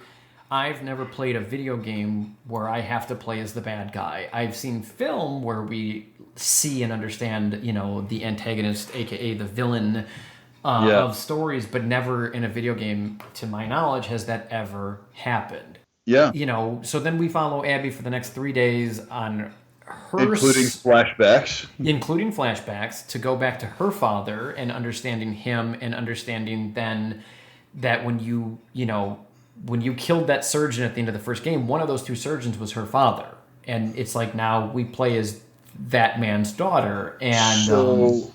played a video game where I have to play as the bad guy. I've seen film where we see and understand, the antagonist, aka the villain. Of stories, but never in a video game, to my knowledge, has that ever happened. Yeah. So then we follow Abby for the next 3 days on her... Including flashbacks to go back to her father and understanding him and understanding then that when you killed that surgeon at the end of the first game, one of those two surgeons was her father. And it's like now we play as that man's daughter. And...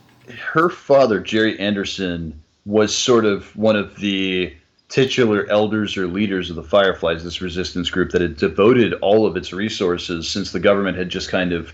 her father, Jerry Anderson, was sort of one of the titular elders or leaders of the Fireflies, this resistance group that had devoted all of its resources since the government had just kind of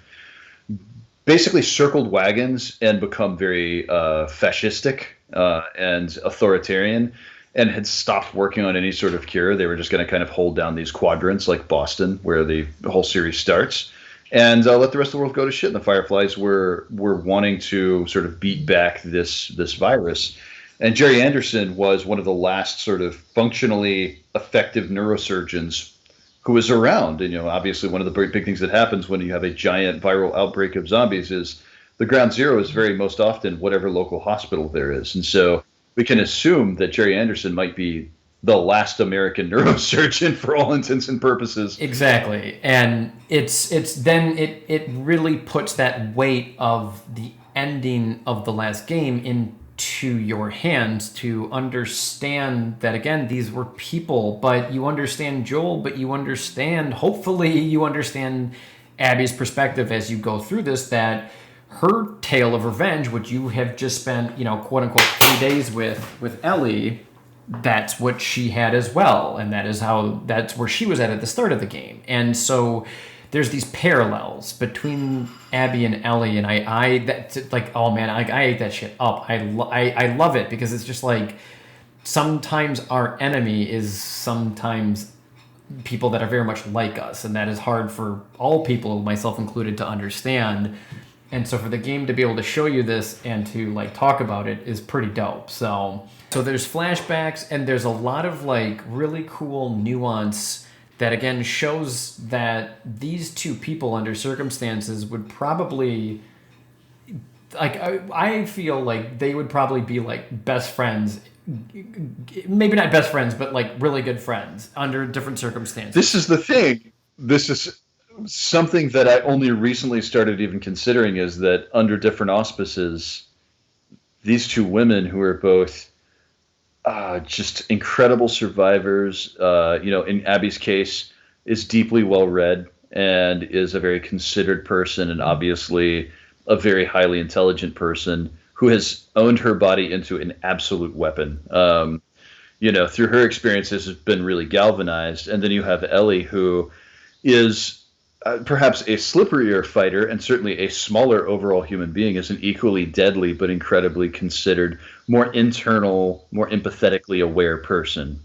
basically circled wagons and become very fascistic and authoritarian, and had stopped working on any sort of cure. They were just going to kind of hold down these quadrants like Boston, where the whole series starts. And let the rest of the world go to shit. And the Fireflies were wanting to sort of beat back this virus. And Jerry Anderson was one of the last sort of functionally effective neurosurgeons who was around. And, obviously one of the big things that happens when you have a giant viral outbreak of zombies is the ground zero is very most often whatever local hospital there is. And so we can assume that Jerry Anderson might be the last American neurosurgeon for all intents and purposes. Exactly. And it's then it really puts that weight of the ending of the last game into your hands to understand that, again, these were people, but you understand Joel, but you understand, hopefully you understand Abby's perspective as you go through this, that her tale of revenge, which you have just spent, quote unquote 3 days with Ellie, that's what she had as well, and that's where she was at the start of the game. And so there's these parallels between Abby and Ellie, and I that's like, oh man, I ate that shit up. I love it, because it's just like, sometimes our enemy is sometimes people that are very much like us, and that is hard for all people, myself included, to understand. And so for the game to be able to show you this and to like talk about it is pretty dope. So there's flashbacks, and there's a lot of like really cool nuance that again shows that these two people under circumstances would probably, like, I feel like they would probably be like best friends, maybe not best friends, but like really good friends under different circumstances. This is the thing. This is something that I only recently started even considering, is that under different auspices, these two women who are both just incredible survivors, in Abby's case, is deeply well read and is a very considered person, and obviously a very highly intelligent person who has owned her body into an absolute weapon. Through her experiences has been really galvanized. And then you have Ellie, who is perhaps a slipperier fighter, and certainly a smaller overall human being, is an equally deadly but incredibly considered, more internal, more empathetically aware person.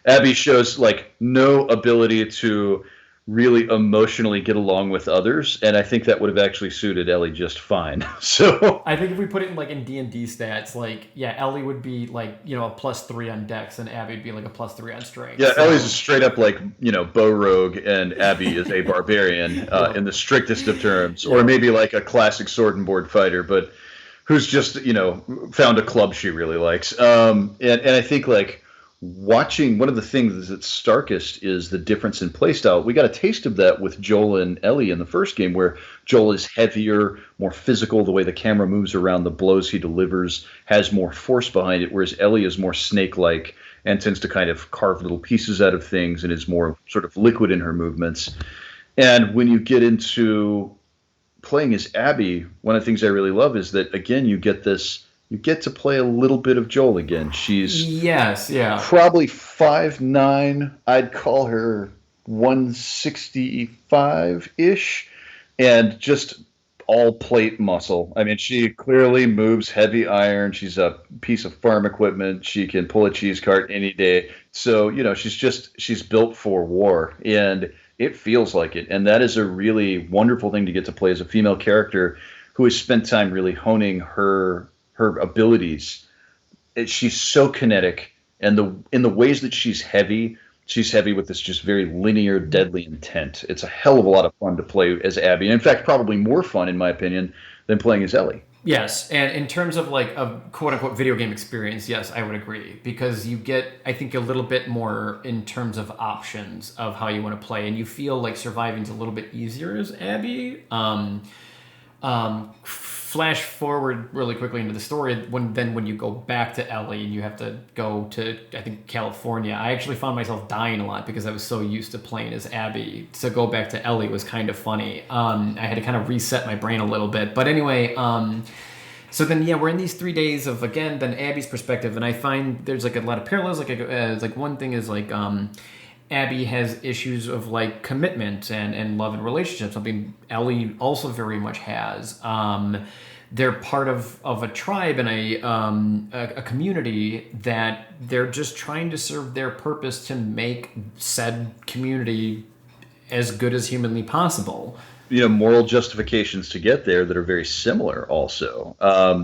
Abby shows like no ability to really emotionally get along with others, and I think that would have actually suited Ellie just fine. So I think if we put it in D&D stats, like, yeah, Ellie would be like, a +3 on Dex, and Abby would be like a +3 on Strength. Yeah, so Ellie's a straight up like, bow rogue, and Abby is a barbarian in the strictest of terms, or maybe like a classic sword and board fighter, but who's just, found a club she really likes. And I think like, watching, one of the things that's starkest is the difference in playstyle. We got a taste of that with Joel and Ellie in the first game, where Joel is heavier, more physical, the way the camera moves around, the blows he delivers has more force behind it, whereas Ellie is more snake-like and tends to kind of carve little pieces out of things and is more sort of liquid in her movements. And when you get into playing as Abby, one of the things I really love is that, again, you get to play a little bit of Joel again. She's probably 5'9". I'd call her 165-ish, and just all plate muscle. I mean, she clearly moves heavy iron. She's a piece of farm equipment. She can pull a cheese cart any day. So, she's built for war, and it feels like it. And that is a really wonderful thing to get to play as a female character who has spent time really honing her abilities. She's so kinetic, and in the ways that she's heavy with this just very linear, deadly intent. It's a hell of a lot of fun to play as Abby, and in fact, probably more fun, in my opinion, than playing as Ellie. Yes, and in terms of like a quote-unquote video game experience, yes, I would agree, because you get, I think, a little bit more in terms of options of how you want to play, and you feel like surviving's a little bit easier as Abby. Flash forward really quickly into the story, when you go back to Ellie and you have to go to, I think, California, I actually found myself dying a lot because I was so used to playing as Abby. To go back to Ellie was kind of funny. I had to kind of reset my brain a little bit. But anyway, so then, yeah, we're in these 3 days of, again, then Abby's perspective, and I find there's like a lot of parallels. Like one thing is like, Abby has issues of like commitment and love and relationships, something Ellie also very much has. They're part of a tribe and a community that they're just trying to serve their purpose to make said community as good as humanly possible. Moral justifications to get there that are very similar also.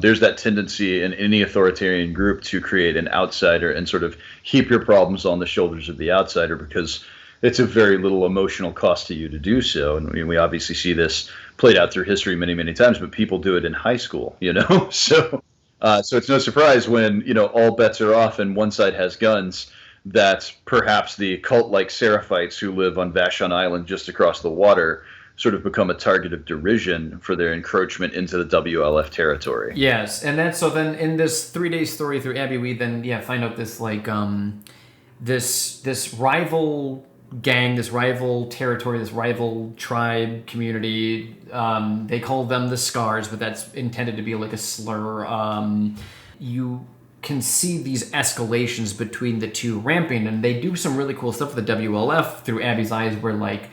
There's that tendency in any authoritarian group to create an outsider and sort of heap your problems on the shoulders of the outsider, because it's a very little emotional cost to you to do so. And we obviously see this played out through history many, many times, but people do it in high school, So it's no surprise when, all bets are off and one side has guns. that perhaps the cult-like Seraphites who live on Vashon Island just across the water sort of become a target of derision for their encroachment into the WLF territory. Yes, and then so then in this 3-day story through Abby, we then find out this like this rival gang, this rival territory, this rival tribe community. They call them the Scars, but that's intended to be like a slur. You can see these escalations between the two ramping, and they do some really cool stuff with the WLF through Abby's eyes, where like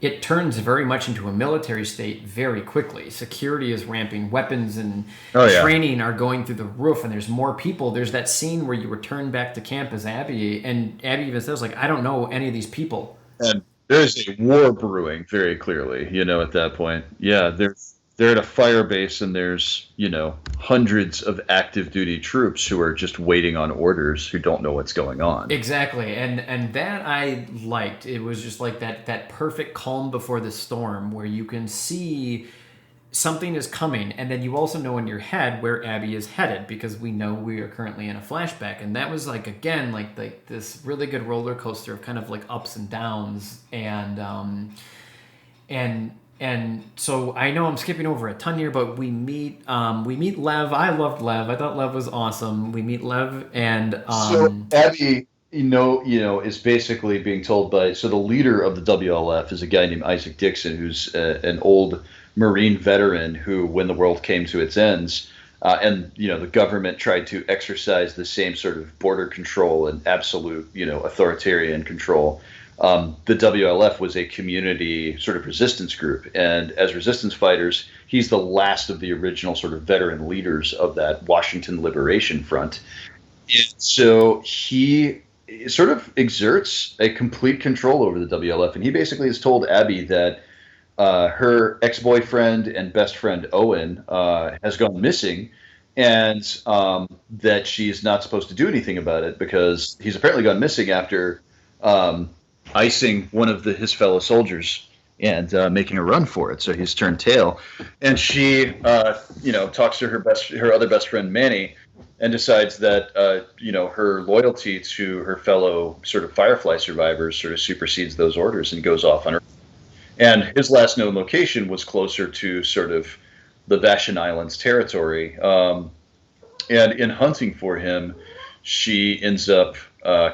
it turns very much into a military state very quickly. Security is ramping, weapons and training are going through the roof, and there's more people. There's that scene where you return back to camp as Abby, and Abby even says, like, I don't know any of these people. And there's a war brewing very clearly, at that point. Yeah, they're at a fire base, and there's, hundreds of active duty troops who are just waiting on orders, who don't know what's going on. Exactly. And that I liked. It was just like that perfect calm before the storm, where you can see something is coming, and then you also know in your head where Abby is headed, because we know we are currently in a flashback. And that was like, again, like this really good roller coaster of kind of like ups and downs. And so I know I'm skipping over a ton here, but we meet Lev. I loved Lev. I thought Lev was awesome. We meet Lev, and so Abby, is basically being told by, so the leader of the WLF is a guy named Isaac Dixon, who's an old Marine veteran who, when the world came to its ends, and the government tried to exercise the same sort of border control and absolute authoritarian control. The WLF was a community sort of resistance group, and as resistance fighters, he's the last of the original sort of veteran leaders of that Washington Liberation Front. And so he sort of exerts a complete control over the WLF, and he basically has told Abby that her ex-boyfriend and best friend Owen has gone missing, and that she's not supposed to do anything about it because he's apparently gone missing after icing one of his fellow soldiers and making a run for it. So he's turned tail, and she, talks to her other best friend Manny, and decides that her loyalty to her fellow sort of Firefly survivors sort of supersedes those orders and goes off on her. And his last known location was closer to sort of the Vashon Islands territory. And in hunting for him, she ends up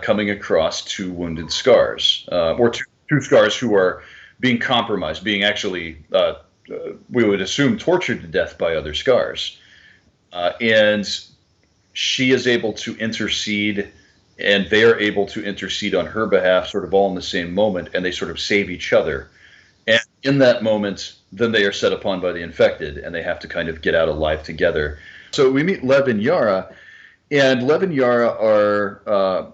coming across two wounded Scars, or two Scars who are being compromised, being actually, we would assume, tortured to death by other Scars. And she is able to intercede, and they are able to intercede on her behalf, sort of all in the same moment, and they sort of save each other. And in that moment, then they are set upon by the infected, and they have to kind of get out alive together. So we meet Lev and Yara, and Lev and Yara are,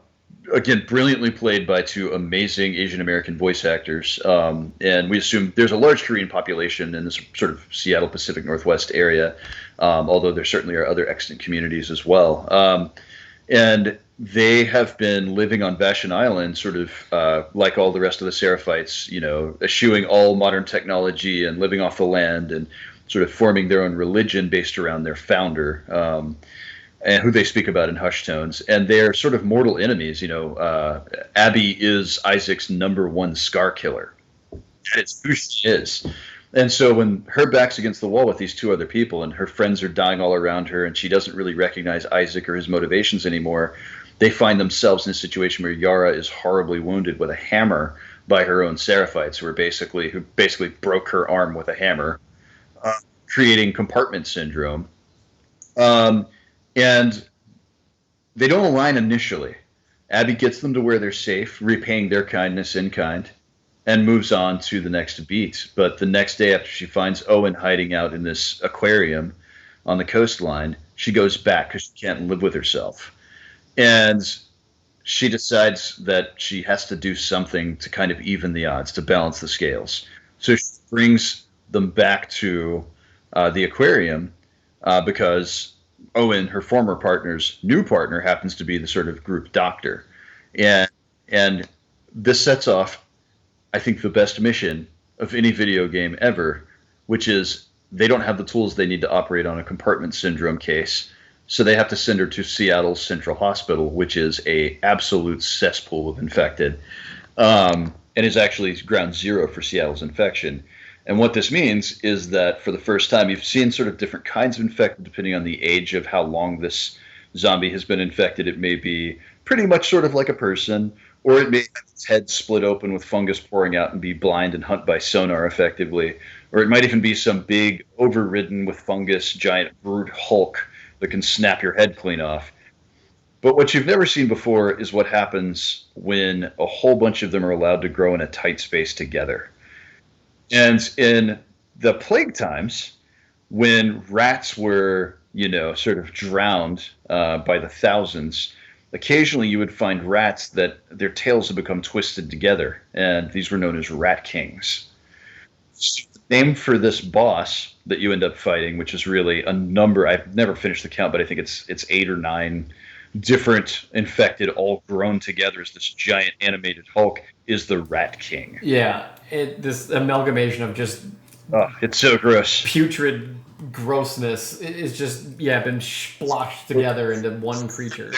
again, brilliantly played by two amazing Asian American voice actors. And we assume there's a large Korean population in this sort of Seattle Pacific Northwest area, although there certainly are other extant communities as well. And they have been living on Vashon Island, sort of like all the rest of the Seraphites, eschewing all modern technology and living off the land, and sort of forming their own religion based around their founder, and who they speak about in hushed tones. And they're sort of mortal enemies. Abby is Isaac's #1 Scar killer. It's who she is. And so when her back's against the wall with these two other people, and her friends are dying all around her, and she doesn't really recognize Isaac or his motivations anymore, they find themselves in a situation where Yara is horribly wounded with a hammer by her own Seraphites, who basically broke her arm with a hammer, creating compartment syndrome. And they don't align initially. Abby gets them to where they're safe, repaying their kindness in kind, and moves on to the next beat. But the next day, after she finds Owen hiding out in this aquarium on the coastline, she goes back because she can't live with herself. And she decides that she has to do something to kind of even the odds, to balance the scales. So she brings them back to the aquarium because Owen, her former partner's new partner, happens to be the sort of group doctor. And this sets off, I think, the best mission of any video game ever, which is they don't have the tools they need to operate on a compartment syndrome case, So they have to send her to Seattle's Central Hospital, which is a absolute cesspool of infected, and is actually ground zero for Seattle's infection. And what this means is that for the first time, you've seen sort of different kinds of infected depending on the age of how long this zombie has been infected. It may be pretty much sort of like a person, or it may have its head split open with fungus pouring out and be blind and hunt by sonar effectively. Or it might even be some big, overridden with fungus, giant brute Hulk that can snap your head clean off. But what you've never seen before is what happens when a whole bunch of them are allowed to grow in a tight space together. And in the plague times, when rats were, sort of drowned by the thousands, occasionally you would find rats that their tails had become twisted together, and these were known as rat kings. So the name for this boss that you end up fighting, which is really a number, I've never finished the count, but I think it's 8 or 9 different infected all grown together as this giant animated Hulk, is the Rat King. Yeah, this amalgamation of just it's so gross. Putrid grossness is just been sploshed together into one creature.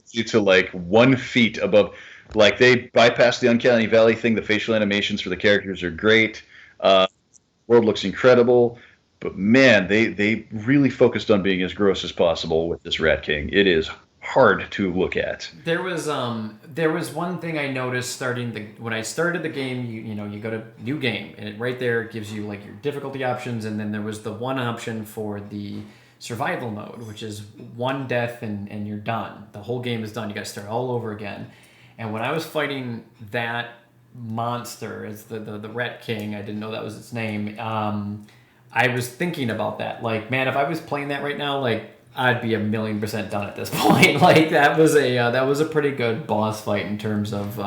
You to like 1 feet above, like they bypassed the Uncanny Valley thing. The facial animations for the characters are great. World looks incredible, but man, they really focused on being as gross as possible with this Rat King. It is hard to look at. There was one thing I noticed when I started the game. You go to new game, and right there gives you like your difficulty options, and then there was the one option for the survival mode, which is 1 death and you're done. The whole game is done. You got to start all over again. And when I was fighting that monster, it's the Rat King, I didn't know that was its name. I was thinking about that. Like, man, if I was playing that right now, like, I'd be 1,000,000% done at this point. Like, that was a pretty good boss fight in terms of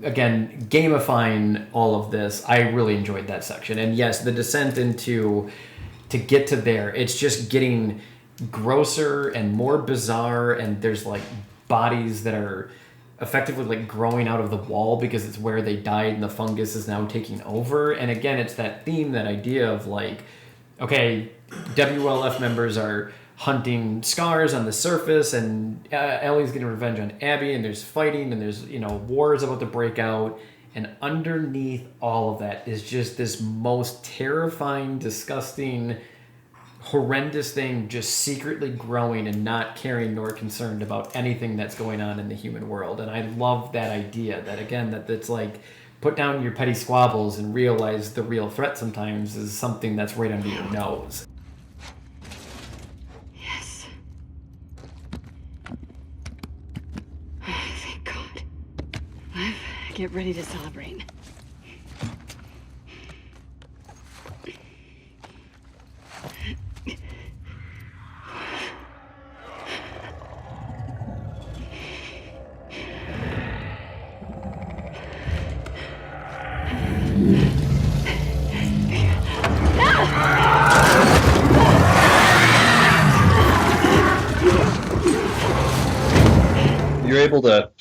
again, gamifying all of this. I really enjoyed that section. And yes, the descent to get to there, it's just getting grosser and more bizarre, and there's like bodies that are effectively like growing out of the wall because it's where they died and the fungus is now taking over. And again, it's that theme, that idea of like, okay, WLF members are hunting scars on the surface, and Ellie's getting revenge on Abby, and there's fighting, and there's wars about to break out, and underneath all of that is just this most terrifying, disgusting, horrendous thing just secretly growing and not caring nor concerned about anything that's going on in the human world. And I love that idea, that again, that's like, put down your petty squabbles and realize the real threat sometimes is something that's right under your nose. Yes. Thank God. Get ready to celebrate.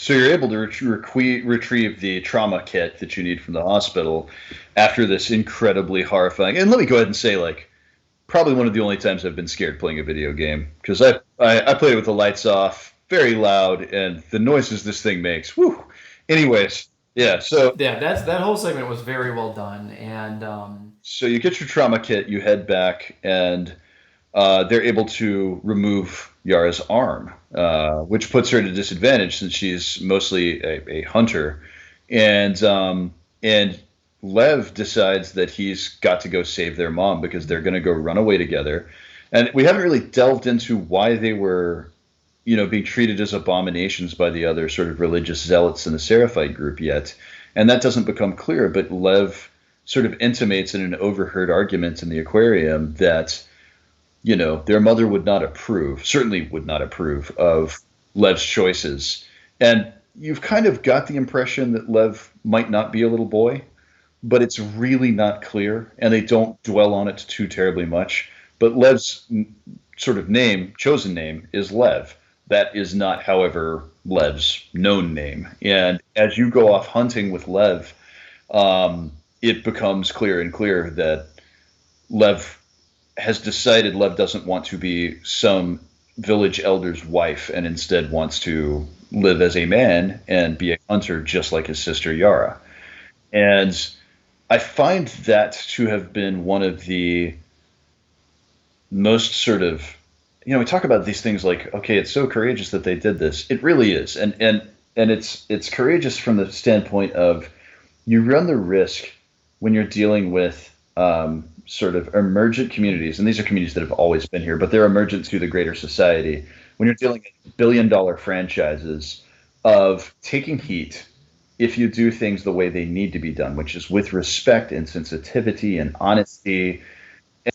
You're able to retrieve the trauma kit that you need from the hospital after this incredibly horrifying. And let me go ahead and say, like, probably one of the only times I've been scared playing a video game, because I played it with the lights off, very loud, and the noises this thing makes. Whew. Anyways, yeah. So yeah, that whole segment was very well done, and so you get your trauma kit, you head back, and they're able to remove Yara's arm, which puts her at a disadvantage since she's mostly a hunter. And Lev decides that he's got to go save their mom because they're going to go run away together. And we haven't really delved into why they were, being treated as abominations by the other sort of religious zealots in the Seraphite group yet. And that doesn't become clear, but Lev sort of intimates in an overheard argument in the aquarium that their mother certainly would not approve of Lev's choices. And you've kind of got the impression that Lev might not be a little boy, but it's really not clear, and they don't dwell on it too terribly much. But Lev's sort of chosen name is Lev. That is not, however, Lev's known name. And as you go off hunting with Lev, it becomes clearer and clearer that Lev has decided Lev doesn't want to be some village elder's wife and instead wants to live as a man and be a hunter just like his sister Yara. And I find that to have been one of the most sort of, we talk about these things like, okay, it's so courageous that they did this. It really is. And it's courageous from the standpoint of you run the risk when you're dealing with sort of emergent communities, and these are communities that have always been here, but they're emergent to the greater society. When you're dealing with billion-dollar franchises, of taking heat if you do things the way they need to be done, which is with respect and sensitivity and honesty,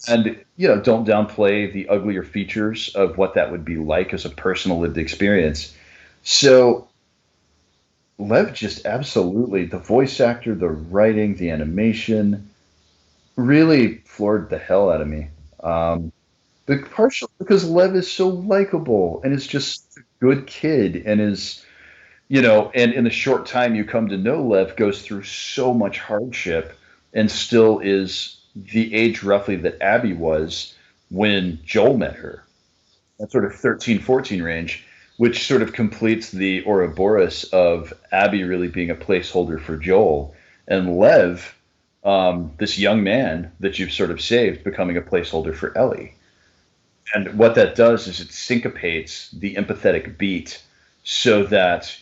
and don't downplay the uglier features of what that would be like as a personal lived experience. So Lev just absolutely, the voice actor, the writing, the animation, really floored the hell out of me. Partially because Lev is so likable and is just a good kid and is, and in the short time you come to know Lev, goes through so much hardship and still is the age roughly that Abby was when Joel met her. That sort of 13, 14 range, which sort of completes the Ouroboros of Abby really being a placeholder for Joel, and Lev, this young man that you've sort of saved, becoming a placeholder for Ellie. And what that does is it syncopates the empathetic beat so that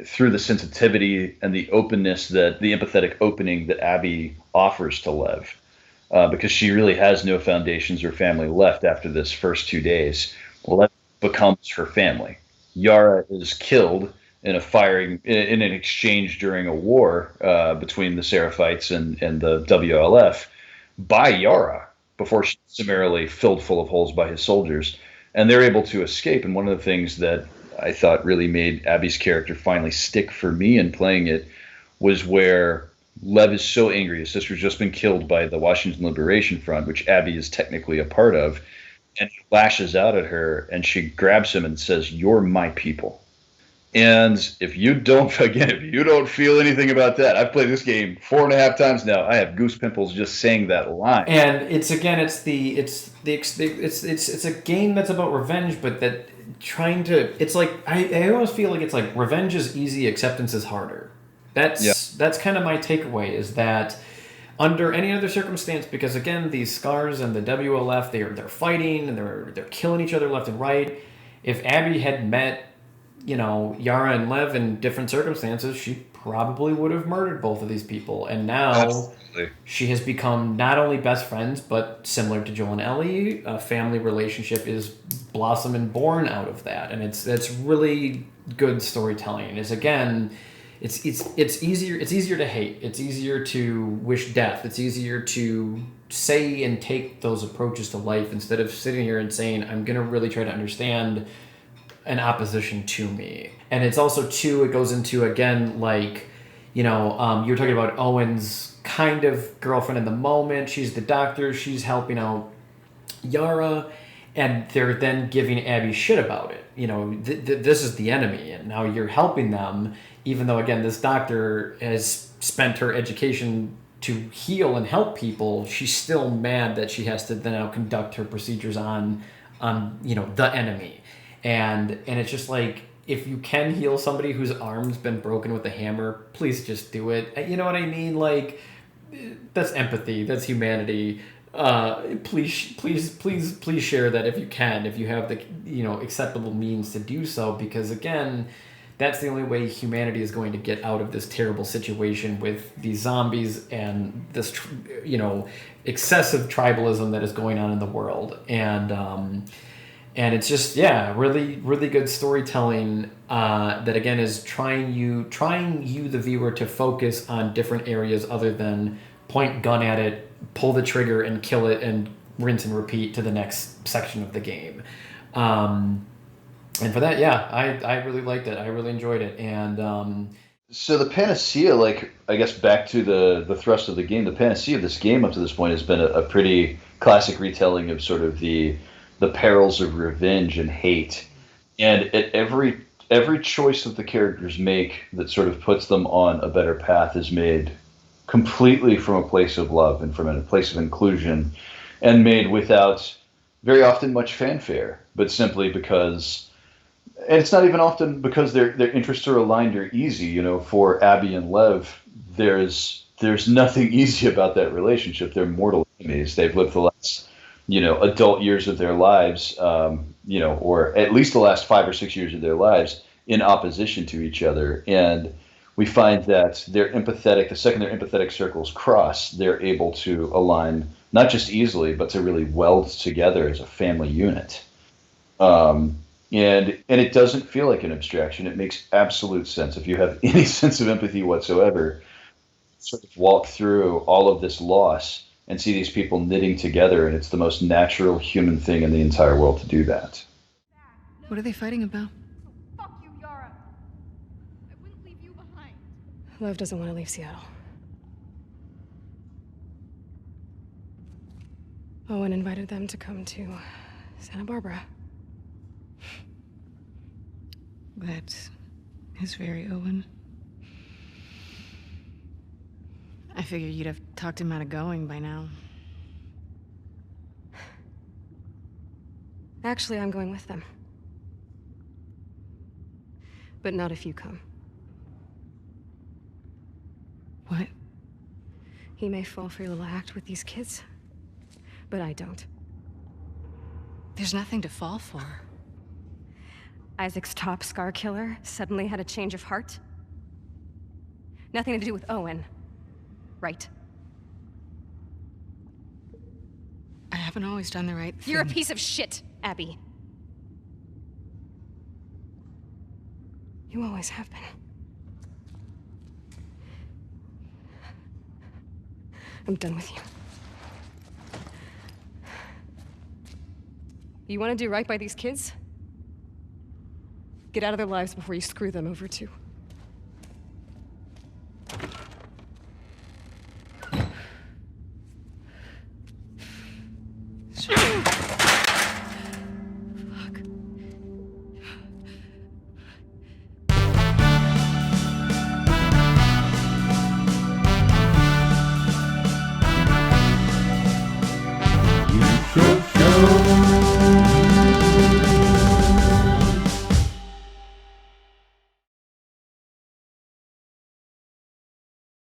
through the sensitivity and the openness, that the empathetic opening that Abby offers to Lev, because she really has no foundations or family left after this first 2 days, Lev becomes her family. Yara is killed in an exchange during a war between the Seraphites and the WLF by Yara before she's summarily filled full of holes by his soldiers. And they're able to escape. And one of the things that I thought really made Abby's character finally stick for me in playing it was where Lev is so angry. His sister's just been killed by the Washington Liberation Front, which Abby is technically a part of. And he lashes out at her, and she grabs him and says, "You're my people." And if you don't feel anything about that, I've played this game 4.5 times now. I have goose pimples just saying that line. And it's a game that's about revenge, but that it's like I almost feel like it's like revenge is easy, acceptance is harder. That's kind of my takeaway, is that under any other circumstance, because again, these scars and the WLF, they're fighting and they're killing each other left and right. If Abby had met, Yara and Lev in different circumstances, she probably would have murdered both of these people. And now Absolutely. She has become not only best friends, but similar to Joel and Ellie, a family relationship is blossomed and born out of that. And it's really good storytelling. It's easier to hate. It's easier to wish death. It's easier to say and take those approaches to life instead of sitting here and saying, I'm going to really try to understand an opposition to me. And it's also, too, it goes into, again, like, you were talking about Owen's kind of girlfriend in the moment. She's the doctor. She's helping out Yara. And they're then giving Abby shit about it. This is the enemy, and now you're helping them, even though, again, this doctor has spent her education to heal and help people. She's still mad that she has to then now conduct her procedures on the enemy. And it's just like, if you can heal somebody whose arm's been broken with a hammer, please just do it. You know what I mean? Like, that's empathy. That's humanity. Please share that if you can, if you have the acceptable means to do so, because again, that's the only way humanity is going to get out of this terrible situation with these zombies and this excessive tribalism that is going on in the world. And it's just, really, really good storytelling that, again, is trying you, the viewer, to focus on different areas other than point gun at it, pull the trigger and kill it, and rinse and repeat to the next section of the game. And for that, I really liked it. I really enjoyed it. And so the panacea, like, I guess back to the thrust of the game, the panacea of this game up to this point has been a pretty classic retelling of sort of the perils of revenge and hate. And at every choice that the characters make that sort of puts them on a better path is made completely from a place of love and from a place of inclusion, and made without very often much fanfare, but simply because, and it's not even often because their interests are aligned or easy. You know, for Abby and Lev, there's nothing easy about that relationship. They're mortal enemies. They've lived the last, adult years of their lives, or at least the last 5 or 6 years of their lives in opposition to each other. And we find that they're empathetic. The second their empathetic circles cross, they're able to align not just easily, but to really weld together as a family unit. And it doesn't feel like an abstraction. It makes absolute sense. If you have any sense of empathy whatsoever, sort of walk through all of this loss and see these people knitting together, and it's the most natural human thing in the entire world to do that. What are they fighting about? Fuck you, Yara. I wouldn't leave you behind. Lev doesn't want to leave Seattle. Owen invited them to come to Santa Barbara. That is very Owen. I figured you'd have talked him out of going by now. Actually, I'm going with them. But not if you come. What? He may fall for your little act with these kids, but I don't. There's nothing to fall for. Isaac's top scar killer suddenly had a change of heart? Nothing to do with Owen, right? I haven't always done the right thing. You're a piece of shit, Abby. You always have been. I'm done with you. You want to do right by these kids? Get out of their lives before you screw them over too.